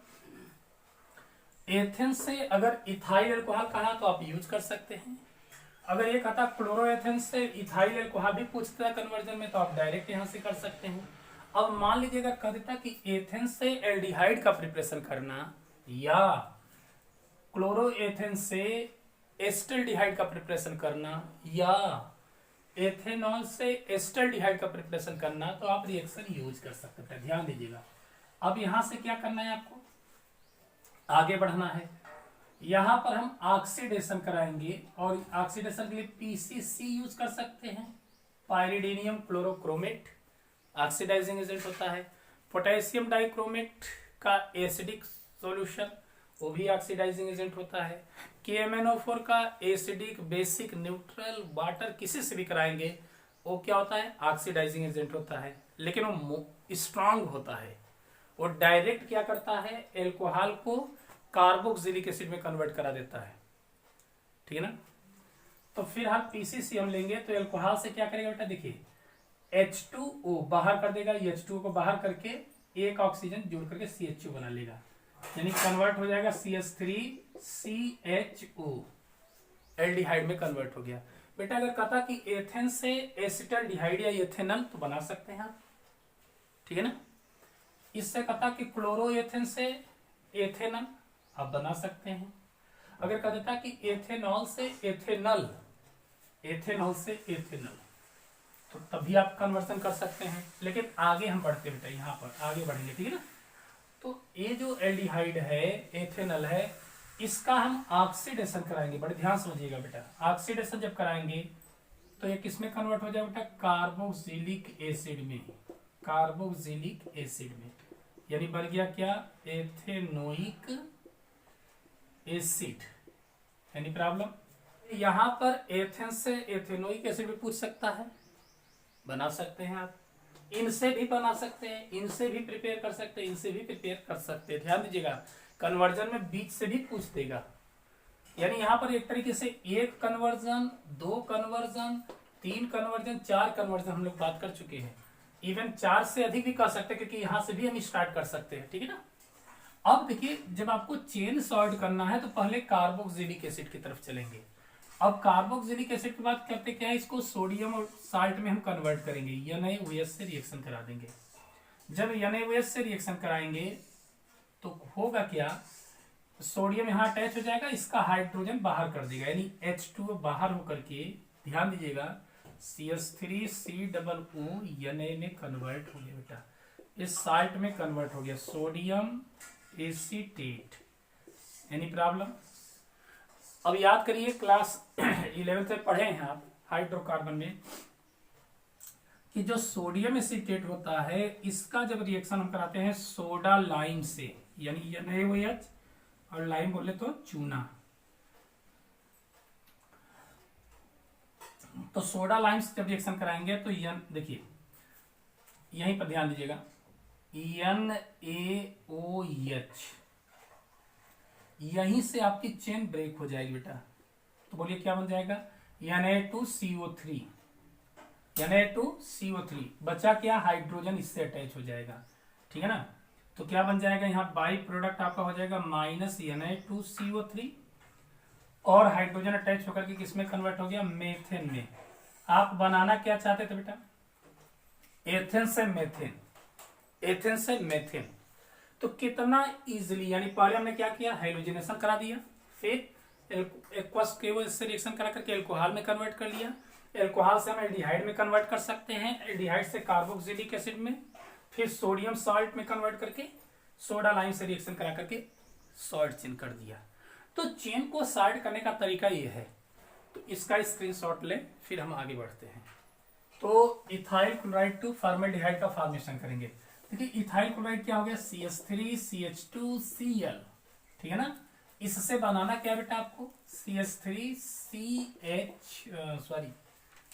एथेन से अगर इथाइल एल्कोहल कहा तो आप यूज कर सकते हैं। अगर ये कहता क्लोरोएथेन से इथाइल एल्कोहल भी पूछता है कन्वर्जन में तो आप डायरेक्ट यहां से कर सकते हैं। अब मान लीजिए अगर कह देता कि एथेन से एल्डिहाइड का प्रिपरेशन करना, या क्लोरोएथेन से एस्टल्डिहाइड का प्रिपरेशन करना, या एथेनॉल से एस्टल्डिहाइड का प्रिपरेशन करना, तो आप रिएक्शन यूज कर सकते हैं, ध्यान दीजिएगा। अब यहां से क्या करना है, आपको आगे बढ़ना है। यहां पर हम ऑक्सीडेशन कराएंगे और ऑक्सीडेशन के लिए PCC यूज कर सकते हैं, पाइरिडीनियम क्लोरोक्रोमेट ऑक्सीडाइजिंग एजेंट होता है। पोटेशियम डाइक्रोमेट का एसिडिक सॉल्यूशन वो भी ऑक्सीडाइजिंग एजेंट होता है। KMnO4 का एसिडिक बेसिक न्यूट्रल वाटर किसी से भी कराएंगे वो क्या होता है, ऑक्सीडाइजिंग एजेंट होता है, लेकिन वो स्ट्रांग होता है, वो डायरेक्ट क्या करता है, एल्कोहल को कार्बोक्सिलिक एसिड में कन्वर्ट करा देता है, ठीक है ना। तो फिर हम पीसीसी हम लेंगे तो एल्कोहल से क्या करेगा बेटा, देखिए H2O बाहर कर देगा, H2O को बाहर करके एक ऑक्सीजन जोड़ करके CHO बना लेगा, यानी कन्वर्ट हो जाएगा CH3CHO, एल्डिहाइड में कन्वर्ट हो गया। बेटा अगर कहता कि एथेन से एसिटल्डिहाइड या एथेनल तो बना सकते हैं आप, ठीक है ना। इससे कहता कि क्लोरोएथेन से एथेनल आप बना सकते हैं। अगर कह देता कि एथेनॉल से एथेनल, एथेनॉल से एथेनल, तो तभी आप कन्वर्सन कर सकते हैं। लेकिन आगे हम बढ़ते बेटा, यहाँ पर आगे बढ़ेंगे, ठीक है ना। तो ये जो एल्डिहाइड है, एथेनल है, इसका हम ऑक्सीडेशन कराएंगे, बड़े ध्यान समझिएगा बेटा। ऑक्सीडेशन जब कराएंगे तो ये किस में कन्वर्ट हो जाएगा बेटा, कार्बोक्सिलिक एसिड में, कार्बोक्सिलिक एसिड में, यानी बन गया क्या, एथेनोइक एसिड। यानी प्रॉब्लम यहां पर एथेन से एथेनोइक एसिड भी पूछ सकता है, बना सकते हैं आप, इनसे भी बना सकते हैं, इनसे भी प्रिपेयर कर सकते हैं, इनसे भी प्रिपेयर कर सकते हैं। ध्यान दीजिएगा, कन्वर्जन में बीच से भी पूछ देगा। यानी यहां पर एक तरीके से एक कन्वर्जन, दो कन्वर्जन, तीन कन्वर्जन, चार कन्वर्जन हम लोग बात कर चुके हैं। इवन 4 से अधिक भी कर सकते हैं, क्योंकि यहां से भी हम स्टार्ट कर सकते हैं, ठीक है ना। अब देखिए, जब आपको चेन सॉर्ट करना है तो पहले कार्बोक्सिलिक एसिड की तरफ चलेंगे। अब कार्बोक्सिलिक एसिड के बाद करते क्या है, इसको सोडियम और साल्ट में हम कन्वर्ट करेंगे, NaOH से रिएक्शन करा देंगे। जब NaOH से रिएक्शन कराएंगे तो होगा क्या, सोडियम यहाँ अटैच हो जाएगा, इसका हाइड्रोजन बाहर कर देगा, यानी H2O बाहर होकर के, ध्यान दीजिएगा, CH3COO Na में कन्वर्ट हो गया बेटा, इस साल्ट में कन्वर्ट हो गया, सोडियम एसीटेट। Any problem. अब याद करिए क्लास 11th में पढ़े हैं आप हाइड्रोकार्बन में कि जो सोडियम एसीटेट होता है, इसका जब रिएक्शन हम कराते हैं सोडा लाइम से, यानी NaOH और लाइम बोले तो चूना, तो सोडा लाइम से जब रिएक्शन कराएंगे तो देखिए यहीं पर ध्यान दीजिएगा, NaOH, यहीं से आपकी चेन ब्रेक हो जाएगी बेटा। तो बोलिए क्या बन जाएगा, Na2CO3, Na2CO3, बचा क्या, हाइड्रोजन इससे अटैच हो जाएगा, ठीक है ना। तो क्या बन जाएगा, यहाँ बाई प्रोडक्ट आपका हो जाएगा -Na2CO3, और हाइड्रोजन अटैच होकर के किसमें कन्वर्ट हो गया, मेथेन में। आप बनाना क्या चाहते थे बेटा, एथेन से मेथेन, एथेन से मेथेन। तो कितना इजिली, यानी पहले हमने क्या किया, हाइड्रोजनेशन करा दिया, फिर एक्वस के से रिएक्शन करा करके एल्कोहल में कन्वर्ट कर लिया, एल्कोहल से हम एल्डिहाइड में कन्वर्ट कर सकते हैं, एल्डिहाइड से कार्बोक्सिलिक एसिड में, फिर सोडियम साल्ट में कन्वर्ट करके सोडा लाइम से रिएक्शन करा करके सॉल्ट चेन कर दिया। तो चेन को सॉर्ट करने का तरीका ये है, तो इसका स्क्रीनशॉट लें, फिर हम आगे बढ़ते हैं। तो इथाइल क्लोराइड टू फॉर्मल्डिहाइड का फॉर्मेशन करेंगे। देखिए इथाइल क्लोराइड क्या हो गया, CH3CH2Cl, ठीक है ना। इससे बनाना क्या बेटा आपको,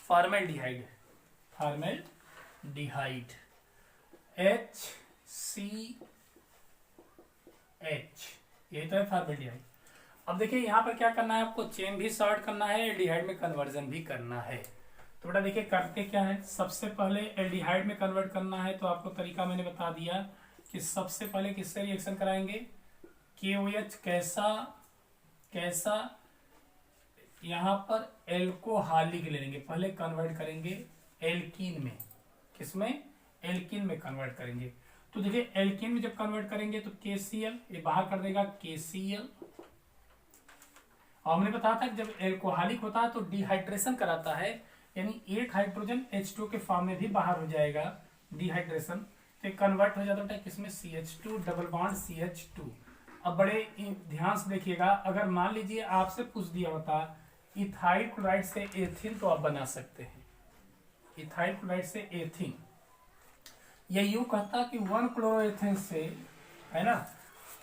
फॉर्मल्डिहाइड, फॉर्मल्डिहाइड HCH, यही तो है फॉर्मल्डिहाइड। अब देखिए यहाँ पर क्या करना है आपको, चेन भी सॉर्ट करना है, एल्डिहाइड में कन्वर्जन भी करना है। तो बेटा देखिए करते क्या है, सबसे पहले एल्डिहाइड में कन्वर्ट करना है, तो आपको तरीका मैंने बता दिया कि सबसे पहले किससे रिएक्शन कराएंगे, KOH, कैसा यहाँ पर एल्कोहालिक ले लेंगे, पहले कन्वर्ट करेंगे एल्कीन में, किसमें, एल्कीन में कन्वर्ट करेंगे। तो देखिए एल्कीन में जब कन्वर्ट करेंगे तो KCl, ये बाहर कर देगा KCl। और हमने बताया था कि जब एल्कोहालिक होता है तो डिहाइड्रेशन कराता है, यानी एक हाइड्रोजन H2 के फॉर्म में भी बाहर हो जाएगा, डिहाइड्रेशन, तो कन्वर्ट हो जाता है किसमें, CH2 डबल बॉन्ड CH2। अब बड़े ध्यान से देखिएगा, अगर मान लीजिए आपसे पूछ दिया होता इथाइल क्लोराइड से एथिन, तो आप बना सकते हैं इथाइल क्लोराइड से एथिन, या यूं कहता कि 1 क्लोरोएथेन से, है ना,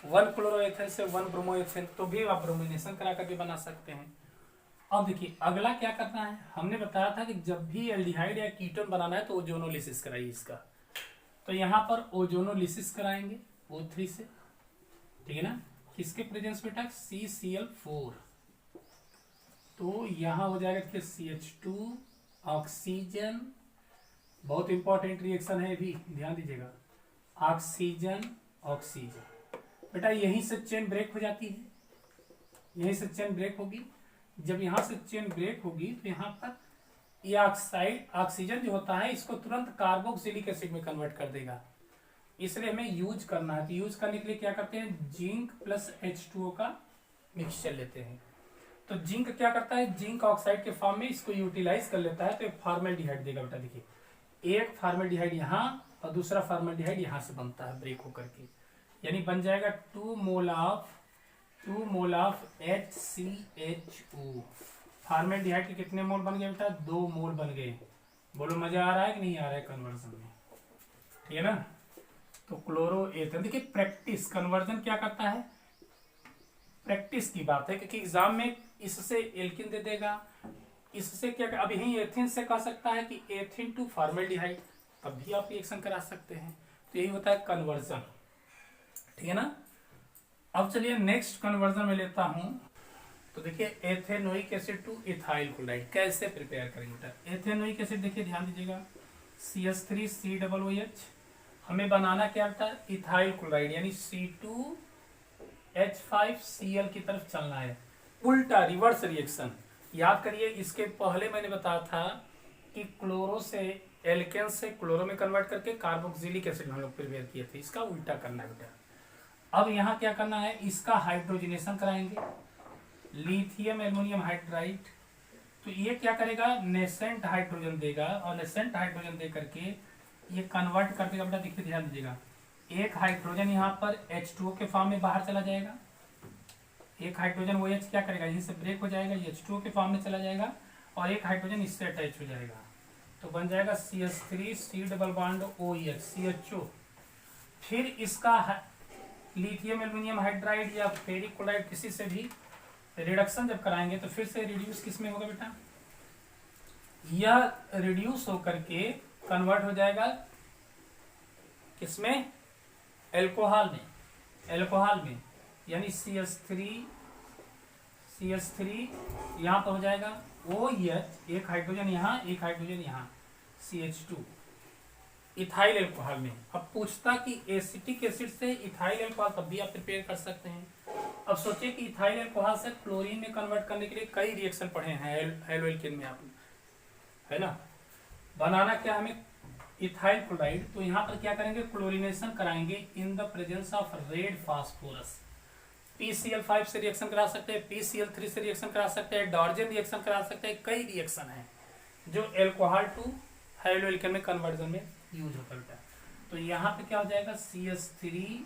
1 क्लोरोएथेन से 1 ब्रोमोएथेन, तो भी आप ब्रोमिनेशन करा करके बना सकते हैं। अब देखिए अगला क्या करना है, हमने बताया था कि जब भी एल्डिहाइड या कीटोन बनाना है तो ओजोनोलिसिस कराइए इसका। तो यहाँ पर ओजोनोलिसिस कराएंगे O3 से, ठीक है ना, किसके प्रेजेंस बेटा, CCl4, तो यहाँ हो जाएगा कि CH2 ऑक्सीजन, बहुत इंपॉर्टेंट रिएक्शन है भी, ध्यान दीजिएगा, ऑक्सीजन ऑक्सीजन। बेटा यहीं से चेन ब्रेक हो जाती है, यहीं से चेन ब्रेक होगी। जब यहाँ से चेन ब्रेक होगी तो यहाँ पर ये ऑक्साइड ऑक्सीजन जो होता है इसको तुरंत कार्बोक्सिलिक एसिड में कन्वर्ट कर देगा, इसलिए हमें यूज करना है। तो यूज करने के लिए क्या करते हैं, जिंक प्लस H2O का मिक्सचर लेते हैं। तो जिंक क्या करता है, जिंक ऑक्साइड के फॉर्म में इसको यूटिलाइज कर लेता है, तो एक फॉर्मेल्डिहाइड देगा। बेटा देखिए, एक फॉर्मेल्डिहाइड यहाँ और दूसरा फॉर्मेल्डिहाइड यहाँ से बनता है ब्रेक होकर के, यानी बन जाएगा 2 मोल ऑफ HCHO। फॉर्मेल्डिहाइड के कितने मोल बन गए बेटा, 2 मोल बन गए। बोलो मजा आ रहा है कि नहीं आ रहा है कन्वर्जन में, ठीक है ना। तो क्लोरोएथेन, देखिए प्रैक्टिस, कन्वर्जन क्या करता है, प्रैक्टिस की बात है, क्योंकि एग्जाम में इससे एल्किन दे देगा, इससे क्या, अब यही एथिन से कह सकता है कि एथिन टू फॉर्मेल्डिहाइड, तब भी आप रिएक्शन करा सकते हैं। तो यही होता है कन्वर्जन, ठीक है ना। अब चलिए नेक्स्ट कन्वर्जन में लेता हूं। तो देखिए ethanoic acid two ethyl chloride कैसे प्रिपेयर करेंगे बेटा। एथेनोइक एसिड देखिए ध्यान दीजिएगा, CH3COOH, हमें बनाना क्या होता है, इथाइल क्लोराइड, यानी C2H5Cl की तरफ चलना है, उल्टा रिवर्स रिएक्शन। याद करिए इसके पहले मैंने बताया था कि क्लोरो से एल्केन से क्लोरो में कन्वर्ट करके कार्बोक्सिलिक एसिड हम लोग प्रिपेयर किए थे, इसका उल्टा करना है बेटा। अब यहाँ क्या करना है, इसका हाइड्रोजनेशन कराएंगे, लिथियम एल्युमिनियम हाइड्राइड। तो ये क्या करेगा, नेसेंट हाइड्रोजन देगा, और नेसेंट हाइड्रोजन दे करके ये कन्वर्ट कर देगा। बेटा देखिए ध्यान दीजिएगा, एक हाइड्रोजन यहाँ पर H2O के फॉर्म में बाहर चला जाएगा, एक हाइड्रोजन OH क्या करेगा, यहीं से ब्रेक हो जाएगा, H2O के फॉर्म में चला जाएगा, और एक हाइड्रोजन इससे अटैच हो जाएगा, तो बन जाएगा CH3C double bond OH CHO। फिर इसका लिथियम एल्युमिनियम हाइड्राइड या फेरिक क्लोराइड किसी से भी रिडक्शन जब कराएंगे तो फिर से रिड्यूस किस में होगा बेटा, यह रिड्यूस होकर के कन्वर्ट हो जाएगा किसमें, एल्कोहल में, एल्कोहल में, यानी CH3 यहाँ पर हो जाएगा OH, एक हाइड्रोजन यहाँ एक हाइड्रोजन यहाँ, CH2 इथाइल एल्कोहल में। अब पूछता कि एसिटिक एसिड से इथाइल एल्कोहल, तब भी आप प्रिपेयर कर सकते हैं। अब सोचिए कि इथाइल एल्कोहल से क्लोरीन में कन्वर्ट करने के लिए कई रिएक्शन पढ़े हैं हेलोएल्केन में आप, है ना। बनाना क्या हमें, इथाइल क्लोराइड। तो यहाँ पर क्या करेंगे, क्लोरीनेशन कराएंगे in the presence of red phosphorus. PCl5 से रिएक्शन करा सकते हैं, PCl3 से रिएक्शन करा सकते हैं, डॉर्जन रिएक्शन करा सकते हैं, कई रिएक्शन है जो एल्कोहल टू हेलोएल्केन में कन्वर्जन में यूज होता है। तो यहाँ पे क्या हो जाएगा, CH3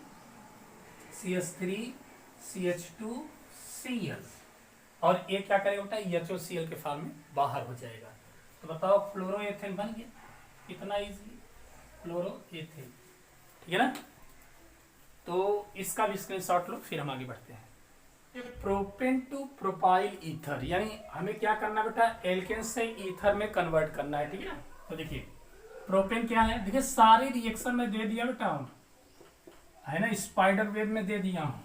CH2Cl, और ये क्या करेगा बेटा, HOCl के फॉर्म में बाहर हो जाएगा। तो बताओ क्लोरोएथेन बन गया, कितना इजी, क्लोरोएथेन, ठीक है ना। तो इसका भी स्क्रीनशॉट लो, फिर हम आगे बढ़ते हैं। प्रोपेन टू प्रोपाइल ईथर, यानी हमें क्या करना बेटा, एल्केन से ईथर में कन्वर्ट करना है, ठीक है। तो देखिए प्रोपेन क्या है, देखिए सारे रिएक्शन में दे दिया बेटा, है ना, स्पाइडर वेब में दे दिया हूं,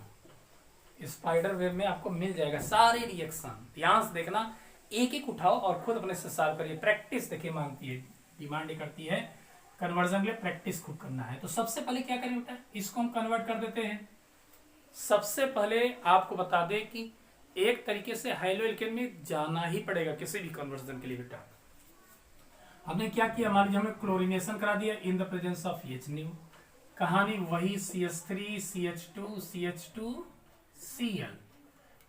स्पाइडर वेब में आपको मिल जाएगा सारे रिएक्शन। ध्यान से देखना, एक एक उठाओ और खुद अपने से सॉल्व करिए। प्रैक्टिस देखिए मांगती है, डिमांड करती है कन्वर्जन के लिए, प्रैक्टिस खुद करना है। तो सबसे पहले क्या करें बेटा, इसको हम कन्वर्ट कर देते हैं। सबसे पहले आपको बता दें कि एक तरीके से हेलोएल्केन में जाना ही पड़ेगा किसी भी कन्वर्जन के लिए बेटा। हमने क्या किया, मान लीजिए हमने क्लोरीनेशन करा दिया in the presence of HNO, कहानी वही CH3 CH2CH2Cl,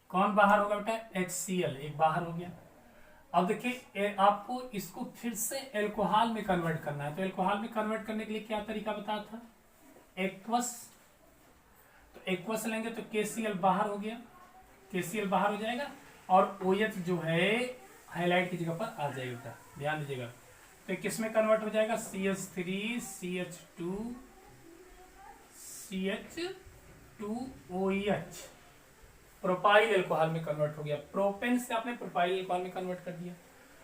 कौन बाहर होगा बेटा, HCl, एक बाहर हो गया। अब देखिए आपको इसको फिर से एल्कोहल में कन्वर्ट करना है। तो एल्कोहल में कन्वर्ट करने के लिए क्या तरीका बताया था, एक्वस। तो एक्वस लेंगे तो KCl बाहर हो गया, KCl बाहर हो जाएगा, और OH जो है हाईलाइट की जगह पर आ जाएगा बेटा, ध्यान दीजिएगा। तो किस में कन्वर्ट हो जाएगा, CH3 CH2OH, प्रोपाइल एल्कोहल में कन्वर्ट हो गया। प्रोपेन से आपने प्रोपाइल एल्कोहल में कन्वर्ट कर दिया।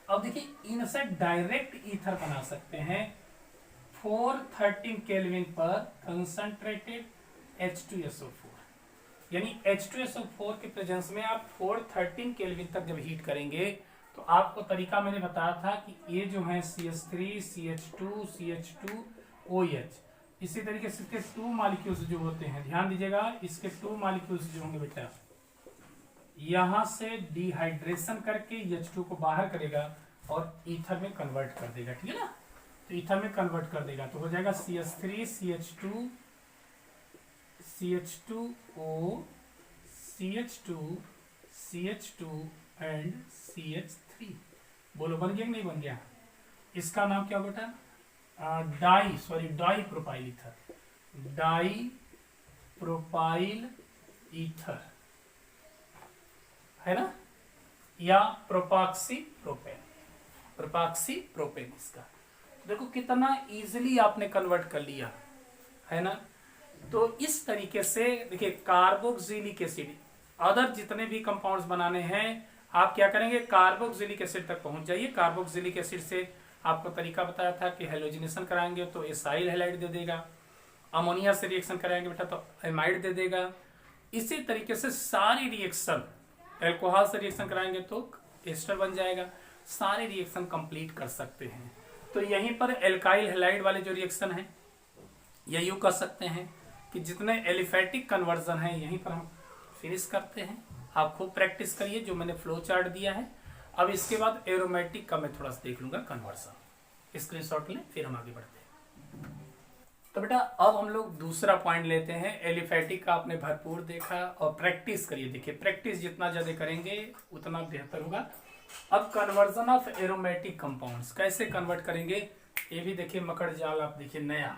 अब देखिए इनसे डायरेक्ट ईथर बना सकते हैं 413 केल्विन पर कंसंट्रेटेड H2SO4, यानी H2SO4 के प्रेजेंस में आप 413 केल्विन तक जब हीट करेंगे तो आपको तरीका मैंने बताया था कि ये जो है CH3 CH2 CH2 OH, इसी तरीके से इसके 2 मॉलिक्यूल्स जो होते हैं, ध्यान दीजिएगा, इसके 2 मॉलिक्यूल्स जो होंगे बेटा, यहां से डिहाइड्रेशन करके H2 को बाहर करेगा और ईथर में कन्वर्ट कर देगा, ठीक है ना। तो ईथर में कन्वर्ट कर देगा तो हो जाएगा CH3 CH2 CH2O CH2 CH2 and CH3। बोलो बन गया कि नहीं बन गया? इसका नाम क्या बेटा? Di propyl ether, di propyl ether है ना, या प्रोपाक्सी प्रोपेन इसका। देखो कितना इजीली आपने कन्वर्ट कर लिया है ना। तो इस तरीके से देखिए कार्बोक्सिलिक एसिड, अदर जितने भी कंपाउंड्स बनाने हैं आप क्या करेंगे, कार्बोक्सिलिक एसिड तक पहुंच जाइए। कार्बोक्सिलिक एसिड से आपको तरीका बताया था कि हेलोजिनेशन कराएंगे तो एसाइल हैलाइड दे देगा, अमोनिया से रिएक्शन कराएंगे बेटा तो एमाइड दे देगा। इसी तरीके से सारी रिएक्शन, एल्कोहल से रिएक्शन कराएंगे तो एस्टर बन जाएगा। सारे रिएक्शन कंप्लीट कर सकते हैं। तो यहीं पर एल्काइल हैलाइड वाले जो रिएक्शन है या यूं कर सकते हैं कि जितने एलिफेटिक कन्वर्जन है यहीं पर हम फिनिश करते हैं। आप खूब प्रैक्टिस करिए जो मैंने फ्लो चार्ट दिया है। अब इसके बाद एरोमेटिक का मैं थोड़ा सा देख लूंगा कन्वर्जन, स्क्रीनशॉट लें फिर हम आगे बढ़ते हैं। तो बेटा अब हम लोग दूसरा पॉइंट लेते हैं। एलिफेटिक का आपने भरपूर देखा और प्रैक्टिस करिए। देखिए प्रैक्टिस जितना ज्यादा करेंगे उतना बेहतर होगा। अब कन्वर्जन ऑफ एरोमेटिक कंपाउंड्स कैसे कन्वर्ट करेंगे ये भी देखिए। मकड़ जाल आप देखिए, नया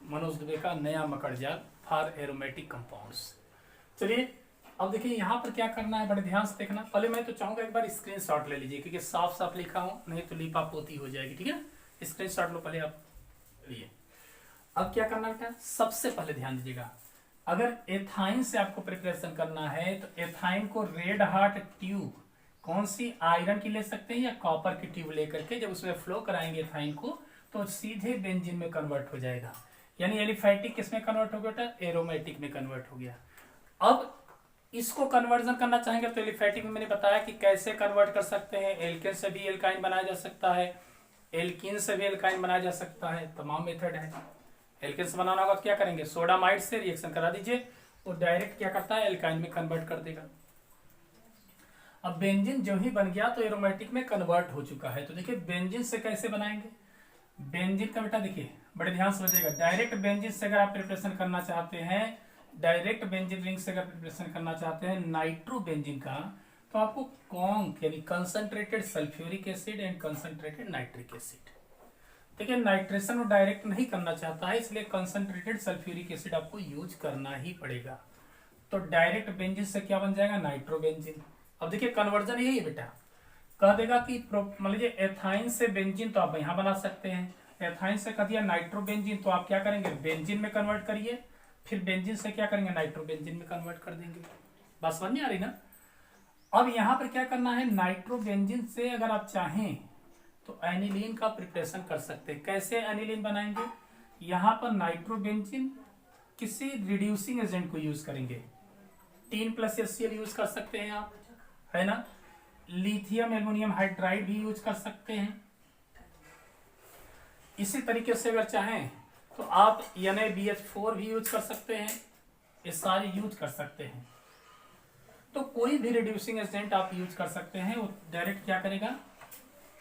मनोज दुबे का नया मकड़ जाल फॉर एरोमेटिक कंपाउंड्स। चलिए अब देखिए यहाँ पर क्या करना है, बड़े ध्यान से देखना। पहले मैं तो चाहूंगा एक बार स्क्रीनशॉट ले लीजिए क्योंकि साफ साफ लिखा हूं, नहीं तो लिपा पोती हो जाएगी, ठीक है ना। स्क्रीनशॉट लो पहले आप लिए। अब क्या करना बेटा, सबसे पहले ध्यान दीजिएगा, अगर एथाइन से आपको प्रिपरेशन करना है तो एथाइन को रेड हार्ट ट्यूब, कौन सी, आयरन की ले सकते हैं या कॉपर की ट्यूब लेकर के जब उसमें फ्लो कराएंगे एथाइन को तो सीधे बेंजीन में कन्वर्ट हो जाएगा। यानी एलिफेटिक किसमें कन्वर्ट हो गया बेटा, एरोमेटिक में कन्वर्ट हो गया। अब इसको कन्वर्जन करना चाहेंगे तो एलिफेटिक में मैंने बताया कि कैसे कन्वर्ट कर सकते हैं। एल्केन से भी एल्काइन बनाया जा सकता है, एल्कीन से भी एल्काइन बनाया जा सकता है, तमाम मेथड है। एल्केन से बनाना होगा तो क्या करेंगे, सोडामाइड से रिएक्शन करा दीजिए, वो डायरेक्ट क्या करता है, एल्काइन में कन्वर्ट कर देगा। अब बेंजीन जो ही बन गया तो एरोमेटिक में कन्वर्ट हो चुका है। तो देखिए बेंजीन से कैसे बनाएंगे, बेंजीन का बेटा देखिए बड़े ध्यान से समझिएगा। डायरेक्ट बेंजीन से अगर आप प्रिपरेशन करना चाहते हैं, डायरेक्ट बेंजीन रिंग से अगर प्रिपरेशन करना चाहते हैं नाइट्रो बेंजीन का, तो आपको कॉन्क यानी concentrated sulphuric acid and concentrated nitric acid. देखिए नाइट्रेशन वो डायरेक्ट नहीं करना चाहता है, इसलिए कंसंट्रेटेड सल्फ्यूरिक एसिड आपको यूज करना ही पड़ेगा। तो डायरेक्ट बेंजीन से क्या बन जाएगा, नाइट्रो बेंजीन। अब देखिए कन्वर्जन यही है बेटा, कह देगा कि मान लीजिए एथाइन से बेंजीन तो आप यहां बना सकते हैं, एथाइन से कह दिया नाइट्रो बेंजीन तो आप क्या करेंगे, बेंजीन में कन्वर्ट करिए, फिर बेंजीन से क्या करेंगे, नाइट्रो बेंजीन में कन्वर्ट कर देंगे। बात समझ में आ रही ना। अब यहां पर क्या करना है, नाइट्रो बेंजीन से अगर आप चाहें तो एनिलीन का प्रिपरेशन कर सकते हैं। कैसे एनिलीन बनाएंगे, यहां पर नाइट्रो बेंजीन किसी रिड्यूसिंग एजेंट को यूज करेंगे, 3+ HCl यूज कर सकते हैं आप, है ना। लिथियम एल्युमिनियम हाइड्राइड भी यूज कर सकते हैं। इसी तरीके से अगर चाहें तो आप NaBH4 भी यूज कर सकते हैं, ये सारे यूज कर सकते हैं। तो कोई भी रिड्यूसिंग एजेंट आप यूज कर सकते हैं, वो डायरेक्ट क्या करेगा,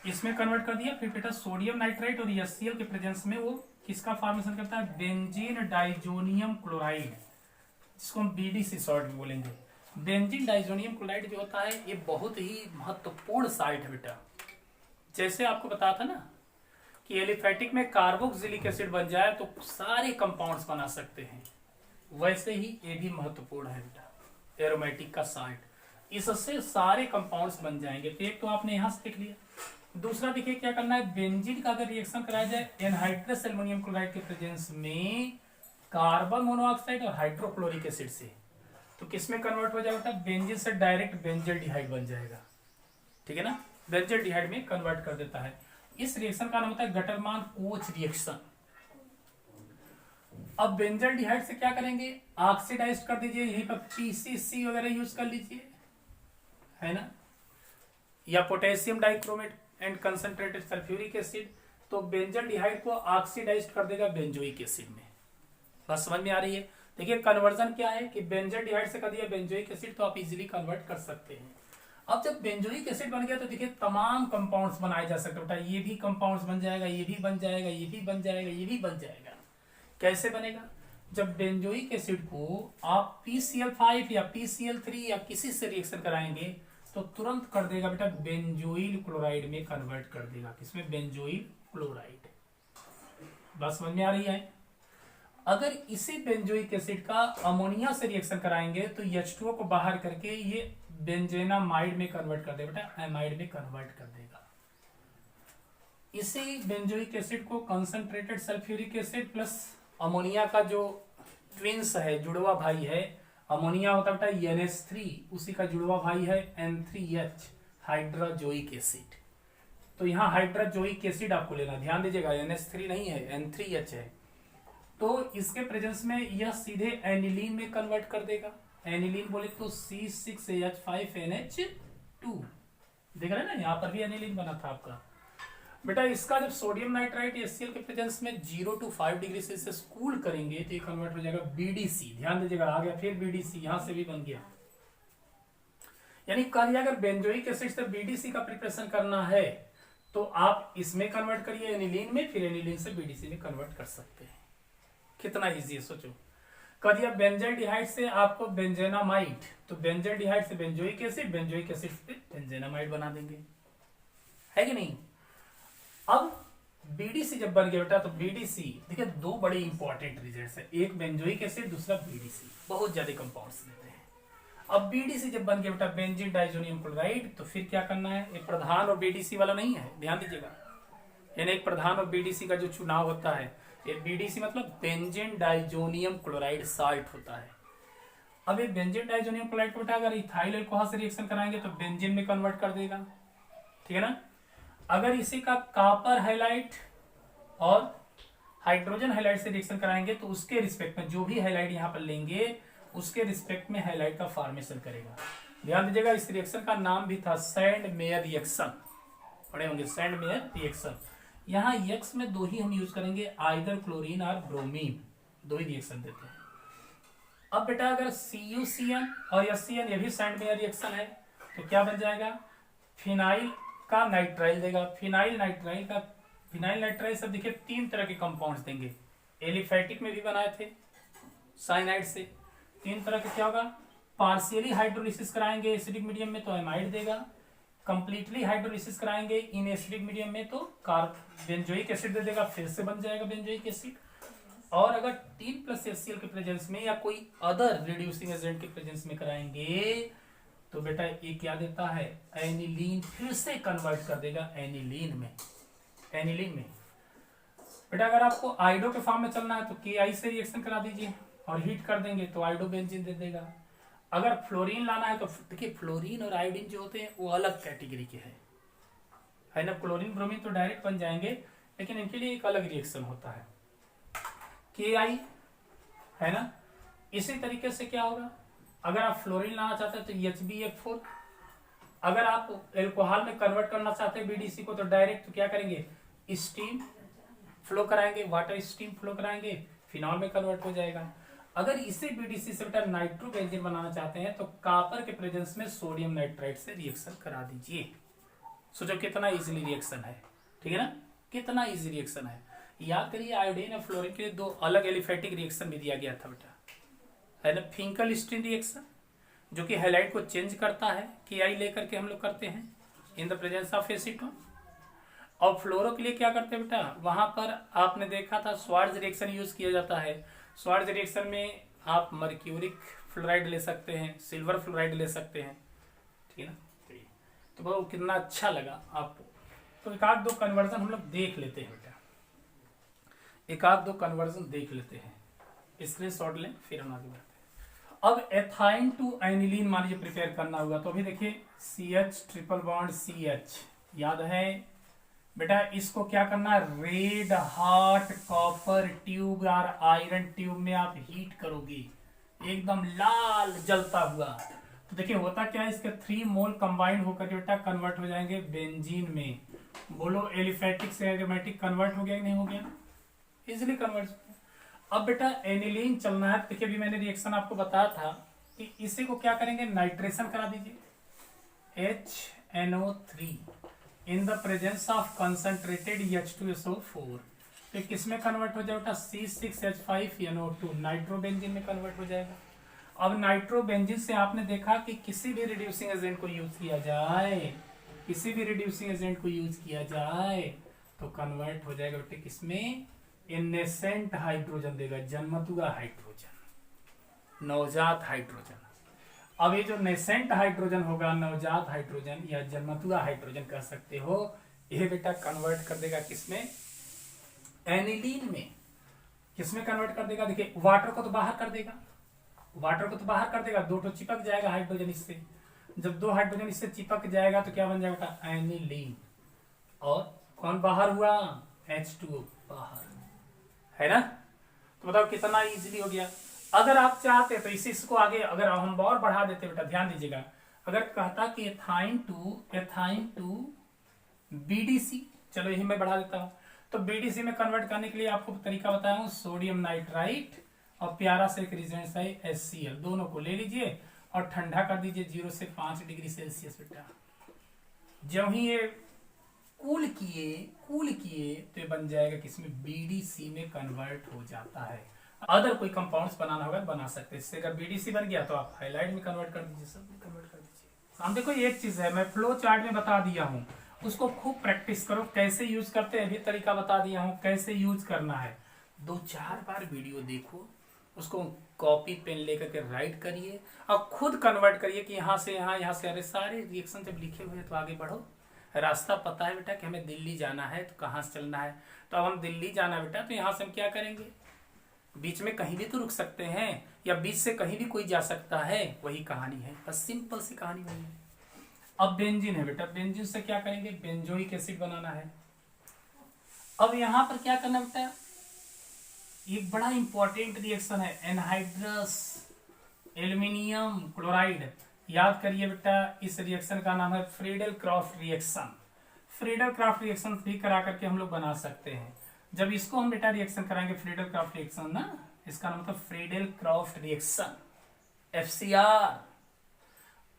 इसमें कन्वर्ट कर दिया। फिर बेटा सोडियम नाइट्राइट और HCl के प्रेजेंस में वो किसका फॉर्मेशन करता है, बेंजीन डाइजोनियम क्लोराइड, जिसको हम BDC शॉर्ट में बोलेंगे। बेंजीन डाइजोनियम क्लोराइड जो होता है ये बहुत ही महत्वपूर्ण साइट है बेटा। जैसे आपको बताया था ना कि एलिफेटिक में कार्बोक्सिलिक एसिड बन जाए तो सारे कंपाउंड्स बना सकते हैं, वैसे ही ये भी महत्वपूर्ण है बेटा एरोमेटिक का साइट, इससे सारे कंपाउंड्स बन जाएंगे। तो एक तो आपने यहां से देख लिया। दूसरा देखिए क्या करना है, बेंजीन का अगर रिएक्शन कराया जाए एनहाइड्रस एल्युमिनियम क्लोराइड के प्रेजेंस में कार्बन मोनोऑक्साइड और हाइड्रोक्लोरिक एसिड से, तो किसमें कन्वर्ट हो जाएगा, बेंजीन से डायरेक्ट बेंजल्डिहाइड बन जाएगा, ठीक है ना। बेंजल्डिहाइड में कन्वर्ट कर देता है। इस रिएक्शन का नाम होता है गटरमान कोच रिएक्शन। अब बेंजल्डिहाइड से क्या करेंगे, ऑक्सीडाइज कर दीजिए, यहीं पर पीसीसी वगैरह यूज कर लीजिए, है ना, या potassium dichromate and concentrated sulphuric acid. तो बेंजल्डिहाइड को ऑक्सीडाइज कर देगा बेंजोइक एसिड में। बात समझ में आ रही है। देखिए कन्वर्जन क्या है कि बेंजल्डिहाइड से कर दिया बेंजोइक एसिड, तो आप इजीली कन्वर्ट कर सकते हैं। अब जब बेंजोइक एसिड बन गया तो देखिए तमाम कंपाउंड्स बनाए जा सकते हैं बेटा, ये भी कंपाउंड्स बन जाएगा, ये भी बन जाएगा, ये भी बन जाएगा, ये भी बन जाएगा। कैसे बनेगा, जब बेंजोइक एसिड को आप PCl5 या PCl3 या किसी से रिएक्शन कराएंगे तो तुरंत कर देगा बेटा बेंजोइल क्लोराइड में कन्वर्ट कर देगा। किसमें, बेंजोइल क्लोराइड। बात समझ में आ रही है। अगर इसी बेंजोइक एसिड का अमोनिया से रिएक्शन कराएंगे तो H2O को बाहर करके ये बेंजेनामाइड में कन्वर्ट कर देगा बेटा, एमाइड में कन्वर्ट कर देगा। इसी बेंजोइक एसिड को concentrated sulphuric acid plus ammonia का जो ट्विंस है, जुड़वा भाई है, अमोनिया होता है बेटा NH3, उसी का जुड़वा भाई है N3H, हाइड्रोजोइक एसिड। तो यहाँ हाइड्रोजोइक एसिड आपको लेना, ध्यान दीजिएगा, NH3 नहीं है, N3H है। तो इसके प्रेजेंस में यह सीधे एनिलीन में कन्वर्ट कर देगा। एनिलीन बोले तो C6H5NH2, देख रहे हैं ना, यहाँ पर भी एनिलीन बना था आपका बेटा। इसका जब सोडियम नाइट्राइट HCl के प्रेजेंस में 0 to 5 डिग्री सेल्सियस कूल करेंगे तो ये कन्वर्ट हो जाएगा BDC। ध्यान दीजिएगा, आ गया फिर BDC, यहां से भी बन गया। यानी कल अगर बेंजोइक एसिड से BDC का प्रिपरेशन करना है तो आप इसमें कन्वर्ट करिए एनिलीन में, फिर एनिलीन से BDC में कन्वर्ट कर सकते हैं। कितना इजी है सोचो। कल बेंजल्डिहाइड से आपको बेंजेनामाइड, तो बेंजल्डिहाइड से बेंजोइक एसिड, बेंजोइक एसिड से बेंजेनामाइड बना देंगे, है कि नहीं। अब BDC जब बन गया बेटा तो BDC देखिए दो बड़े इंपॉर्टेंट रिजल्ट्स है, एक बेंजोइक एसिड, दूसरा BDC, बहुत ज्यादा कंपाउंड्स देते हैं। अब BDC जब बन गया बेटा बेंजीन डाइजोनियम क्लोराइड, तो फिर क्या करना है, ये प्रधान और BDC वाला नहीं है, ध्यान दीजिएगा। यानी एक प्रधान और BDC का जो चुनाव होता है, ये BDC मतलब बेंजीन डाइजोनियम क्लोराइड साल्ट होता है। अब ये बेंजीन डाइजोनियम क्लोराइड को अगर इथाइल अल्कोहल से रिएक्शन कराएंगे तो बेंजीन में कन्वर्ट कर देगा, ठीक है ना। अगर इसी का कॉपर हाइलाइट और हाइड्रोजन हाइलाइट से रिएक्शन कराएंगे तो उसके रिस्पेक्ट में जो भी हाइलाइट यहां पर लेंगे उसके रिस्पेक्ट में हाइलाइट का फॉर्मेशन करेगा। ध्यान दीजिएगा, इस रिएक्शन का नाम भी था सैंड मेयर रिएक्शन, पढ़े होंगे, सैंड मेयर रिएक्शन। यहाँ एक्स में दो ही हम यूज करेंगे, आइदर क्लोरीन और ब्रोमीन, दो ही रिएक्शन देते हैं। अब बेटा अगर CuCN और HCN ये भी सैंड मेयर रिएक्शन है तो क्या बन जाएगा, फिनाइल का नाइट्राइल देगा। फिनाइल नाइट्राइल सब देखिए तीन तरह के कंपाउंड्स देंगे, एलिफेटिक में भी बनाए थे साइनाइड से। तीन तरह के क्या होगा, पार्शियली हाइड्रोलिसिस कराएंगे एसिडिक मीडियम में तो एमाइड देगा, कंप्लीटली हाइड्रोलिसिस कराएंगे इन एसिडिक मीडियम में तो बेंजोइक एसिड दे देगा, फिर से बन जाएगा बेंजोइक एसिड। और अगर 3+ HCl के प्रेजेंस में या कोई अदर रिड्यूसिंग एजेंट के प्रेजेंस में कराएंगे तो बेटा ये क्या देता है, एनिलीन, फिर से कन्वर्ट कर देगा एनिलीन में। बेटा अगर आपको आइडो के फॉर्म में चलना है तो Ki से रिएक्शन करा दीजिए और हीट कर देंगे तो आइडो बेंजीन दे देगा। अगर फ्लोरीन लाना है तो देखिए फ्लोरीन और आयोडीन जो होते हैं वो अलग कैटेगरी के है ना। क्लोरीन ब्रोमीन तो डायरेक्ट बन जाएंगे, लेकिन इनके लिए एक अलग रिएक्शन होता है Ki, है ना। इसी तरीके से क्या होगा, अगर आप फ्लोरीन लाना चाहते हैं तो HbF4, अगर आप एल्कोहल में कन्वर्ट करना चाहते हैं BDC को तो डायरेक्ट तो क्या करेंगे, स्टीम फ्लो कराएंगे, वाटर स्टीम फ्लो कराएंगे, फिनॉल में कन्वर्ट हो जाएगा। अगर इसी BDC से बेटा नाइट्रोबेंजीन बनाना चाहते हैं तो कॉपर के प्रेजेंस में सोडियम नाइट्राइट से रिएक्शन करा दीजिए। सोचो कितना इजीली रिएक्शन है, ठीक है ना, कितना इजी रिएक्शन है। याद करिए आयोडीन और फ्लोरीन के लिए दो अलग एलिफेटिक रिएक्शन भी दिया गया था बेटा, है ना। फिंकल-स्टीन रिएक्शन जो कि हैलाइड को चेंज करता है, Ki लेकर के हम लोग करते हैं in the presence of acetone. और फ्लोरो के लिए क्या करते हैं बेटा, वहां पर आपने देखा था स्वार्ज रिएक्शन यूज किया जाता है। स्वार्ज रिएक्शन में आप मर्क्यूरिक फ्लोराइड ले सकते हैं, सिल्वर फ्लोराइड ले सकते हैं, ठीक है ना। तो वो कितना अच्छा लगा आपको। तो एक आध दो कन्वर्जन हम लोग देख लेते हैं बेटा, एक आध दो कन्वर्जन देख लेते हैं, स्क्रीनशॉट लें फिर हम आगे बढ़ते हैं। अब एथाइन टू एनिलीन मान लीजिए प्रिपेयर करना होगा तो अभी देखिए CH ट्रिपल बॉन्ड CH, याद है बेटा इसको क्या करना है, रेड हॉट कॉपर ट्यूब और आयरन ट्यूब में आप हीट करोगे, एकदम लाल जलता हुआ। तो देखिए होता क्या है, इसके 3 मोल कंबाइंड होकर के बेटा कन्वर्ट हो जाएंगे बेंजीन में। बोलो एलिफेटिक से एरोमेटिक कन्वर्ट हो गया कि नहीं हो गया, इजिली कन्वर्ट। अब बेटा एनिलीन चलना है। देखिए अभी मैंने रिएक्शन आपको बताया था कि इसी को क्या करेंगे, नाइट्रेशन करा दीजिए, HNO3 in the presence of concentrated H2SO4। तो किस में कन्वर्ट हो जाएगा, C6H5NO2 नाइट्रोबेंजीन में कन्वर्ट हो जाएगा। अब नाइट्रोबेंजीन से आपने देखा कि किसी भी रिड्यूसिंग एजेंट को यूज किया जाए, किसी भी रिड्यूसिंग एजेंट को यूज किया जाए तो कन्वर्ट हो जाएगा बेटे किसमें, इनेसेंट हाइड्रोजन देगा, जन्मतुगा हाइड्रोजन, नवजात हाइड्रोजन। अब ये जो नेसेंट हाइड्रोजन होगा, नवजात हाइड्रोजन या जन्मतुगा हाइड्रोजन कह सकते हो, ये बेटा कन्वर्ट कर देगा किसमें, एनिलीन में। किसमें कन्वर्ट कर देगा, देखिए वाटर को तो बाहर कर देगा, वाटर को तो बाहर कर देगा, 2 तो चिपक जाएगा हाइड्रोजन इससे। जब 2 हाइड्रोजन इससे चिपक जाएगा तो क्या बन जाएगा बेटा, एनिलीन। और कौन बाहर हुआ, H2O बाहर, है ना। तो बताओ कितना इजीली हो गया। अगर आप चाहते तो इसको आगे अगर हम और बढ़ा देते बेटा, ध्यान दीजिएगा, अगर कहता कि एथाइन टू BDC, चलो यही मैं बढ़ा देता हूं। तो BDC में कन्वर्ट करने के लिए आपको तरीका बताया हूं, सोडियम नाइट्राइट और प्यारा से एक रिजेंट है HCl, दोनों को ले लीजिए और ठंडा कर दीजिए 0 से 5 डिग्री सेल्सियस बेटा। जब ही ये कूल किए तो ये बन जाएगा किसमें, BDC में कन्वर्ट हो जाता है। अदर कोई कंपाउंड्स बनाना होगा बना सकते हैं, इससे अगर BDC बन गया तो आप हाइलाइट में कन्वर्ट कर दीजिए, सब में कन्वर्ट कर दीजिए। हम देखो एक चीज है, मैं फ्लो चार्ट में बता दिया हूँ, उसको खूब प्रैक्टिस करो, कैसे यूज करते हैं भी तरीका बता दिया हूँ, कैसे यूज करना है। 2-4 बार वीडियो देखो, उसको कॉपी पेन लेकर के राइट करिए और खुद कन्वर्ट करिए कि यहाँ से यहाँ से, अरे सारे रिएक्शन जब लिखे हुए हैं तो आगे बढ़ो। रास्ता पता है बेटा कि हमें दिल्ली जाना है, तो कहाँ से चलना है, तो अब हम दिल्ली जाना है बेटा, तो यहाँ से हम क्या करेंगे, बीच में कहीं भी तो रुक सकते हैं या बीच से कहीं भी कोई जा सकता है, वही कहानी है, बस सिंपल सी कहानी वही है। अब बेंजीन है बेटा, बेंजीन से क्या करेंगे, बेंजोइक एसिड बनाना है। अब यहां पर क्या करना बेटा, एक बड़ा इंपॉर्टेंट रिएक्शन है, एनहाइड्रस एल्यूमिनियम क्लोराइड। याद करिए बेटा, इस रिएक्शन का नाम है Friedel Crafts reaction. Friedel Crafts reaction भी करा करके हम लोग बना सकते हैं। जब इसको हम बेटा रिएक्शन कराएंगे फ्रीडल क्रॉफ्ट रिएक्शन ना, इसका नाम मतलब फ्रीडल क्रॉफ्ट रिएक्शन, FCR।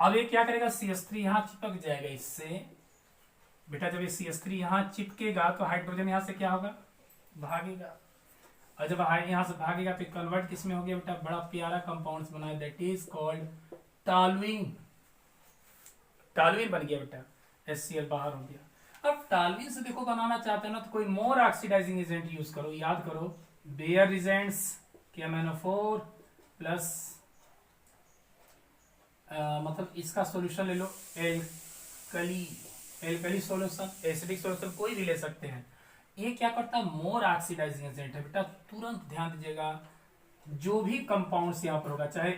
अब ये क्या करेगा, CH3 यहां चिपक जाएगा इससे बेटा। जब ये CH3 यहां चिपकेगा तो हाइड्रोजन यहां से क्या होगा, भागेगा, और जब यहां से भागेगा तो कन्वर्ट किसमें हो गया बेटा, बड़ा प्यारा कंपाउंड्स बना, that is called toluene. Toluene बन गया बेटा, HCl बाहर हो गया। अब टॉलुइन से देखो बनाना चाहते हैं ना, तो कोई मोर ऑक्सीडाइजिंग एजेंट यूज करो। याद करो, बेयर रिजेंट्स KMnO4 प्लस मतलब इसका सॉल्यूशन ले लो, एल्कली सॉल्यूशन, एसिडिक सॉल्यूशन कोई भी ले सकते हैं। ये क्या करता है, मोर ऑक्सीडाइजिंग एजेंट है बेटा। तुरंत ध्यान दीजिएगा, जो भी कंपाउंड्स यहाँ पर होगा, चाहे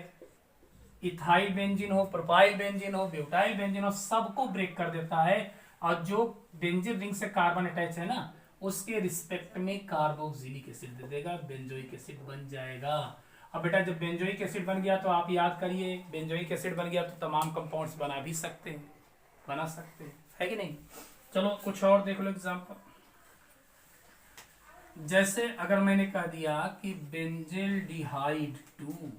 इथाइल बेंजीन हो, प्रोपाइल बेंजीन हो, ब्यूटाइल बेंजीन हो, सबको ब्रेक कर देता है। और जो बेंजीन रिंग से कार्बन अटैच है ना, उसके रिस्पेक्ट में कार्बोक्सिलिक एसिड दे देगा, बेंजोइक एसिड बन जाएगा। अब बेटा जब बेंजोइक एसिड बन गया तो आप याद करिए, बेंजोइक एसिड बन गया तो तमाम कंपाउंड्स बना भी सकते हैं, बना सकते हैं, है कि नहीं। चलो कुछ और देख लो एग्जांपल। जैसे अगर मैंने कह दिया कि बेंजल्डिहाइड 2,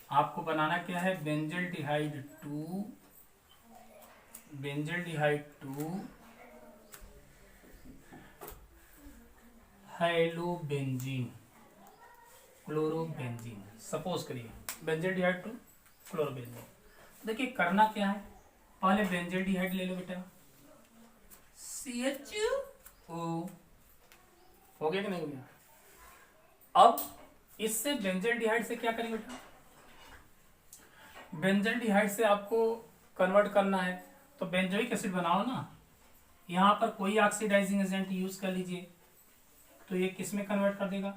आपको बनाना क्या है, बेंजल्डिहाइड 2 हेलोबेंजीन क्लोरोबेंजीन, सपोज करिए बेंजल्डिहाइड 2 क्लोरोबेंजीन। देखिए करना क्या है, पहले बेंजल्डिहाइड ले लो बेटा, CHO हो गया कि नहीं हो गया। अब इससे बेंजल्डिहाइड से क्या करेंगे बेटा, बेंजल्डिहाइड से आपको कन्वर्ट करना है तो बेंजोइक एसिड बनाओ ना। यहां पर कोई ऑक्सीडाइजिंग एजेंट यूज कर लीजिए, तो ये किस में कन्वर्ट कर देगा,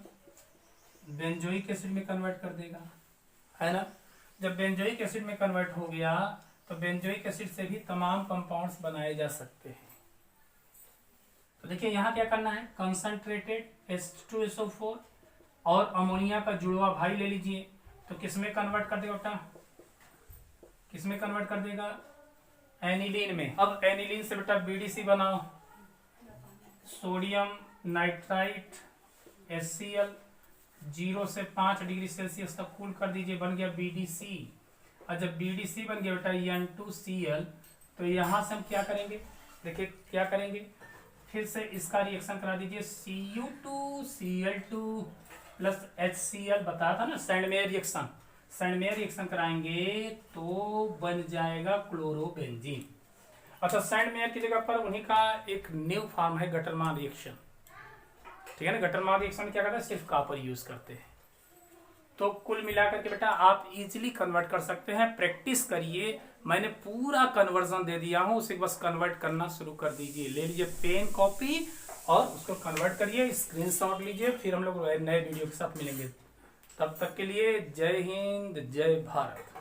बेंजोइक एसिड में कन्वर्ट कर देगा, है ना। जब बेंजोइक एसिड में कन्वर्ट हो गया तो बेंजोइक एसिड से भी तमाम कंपाउंड्स बनाए जा सकते हैं। तो देखिए यहाँ क्या करना है, कंसंट्रेटेड H2SO4 और अमोनिया का जुड़वा भाई ले लीजिए, तो किसमें कन्वर्ट कर देगा बेटा, किसमें कन्वर्ट कर देगा, एनिलीन में। अब एनिलीन से बेटा BDC बनाओ, सोडियम नाइट्राइट HCl 0 से 5 डिग्री सेल्सियस तक कूल कर दीजिए, बन गया BDC। और जब BDC बन गया बेटा N2Cl, तो यहां से हम क्या करेंगे, देखिए क्या करेंगे, फिर से इसका रिएक्शन करा दीजिए, Cu2Cl2 प्लस HCl, बताया था ना सैंडमेयर रिएक्शन, सैंडमेयर रिएक्शन कराएंगे तो बन जाएगा क्लोरोबेंजीन। अच्छा, सैंडमेयर की जगह पर उन्हीं का एक न्यू फॉर्म है गटरमान रिएक्शन, ठीक है ना। गटरमान रिएक्शन में क्या करते हैं, सिर्फ कॉपर यूज करते हैं। तो कुल मिलाकर के बेटा आप इजीली कन्वर्ट कर सकते हैं, प्रैक्टिस करिए। मैंने पूरा कन्वर्जन दे दिया हूं, उसे बस कन्वर्ट करना शुरू कर दीजिए। ले लीजिए पेन कॉपी और उसको कन्वर्ट करिए, स्क्रीनशॉट लीजिए, फिर हम लोग नए वीडियो के साथ मिलेंगे। तब तक के लिए जय हिंद, जय भारत।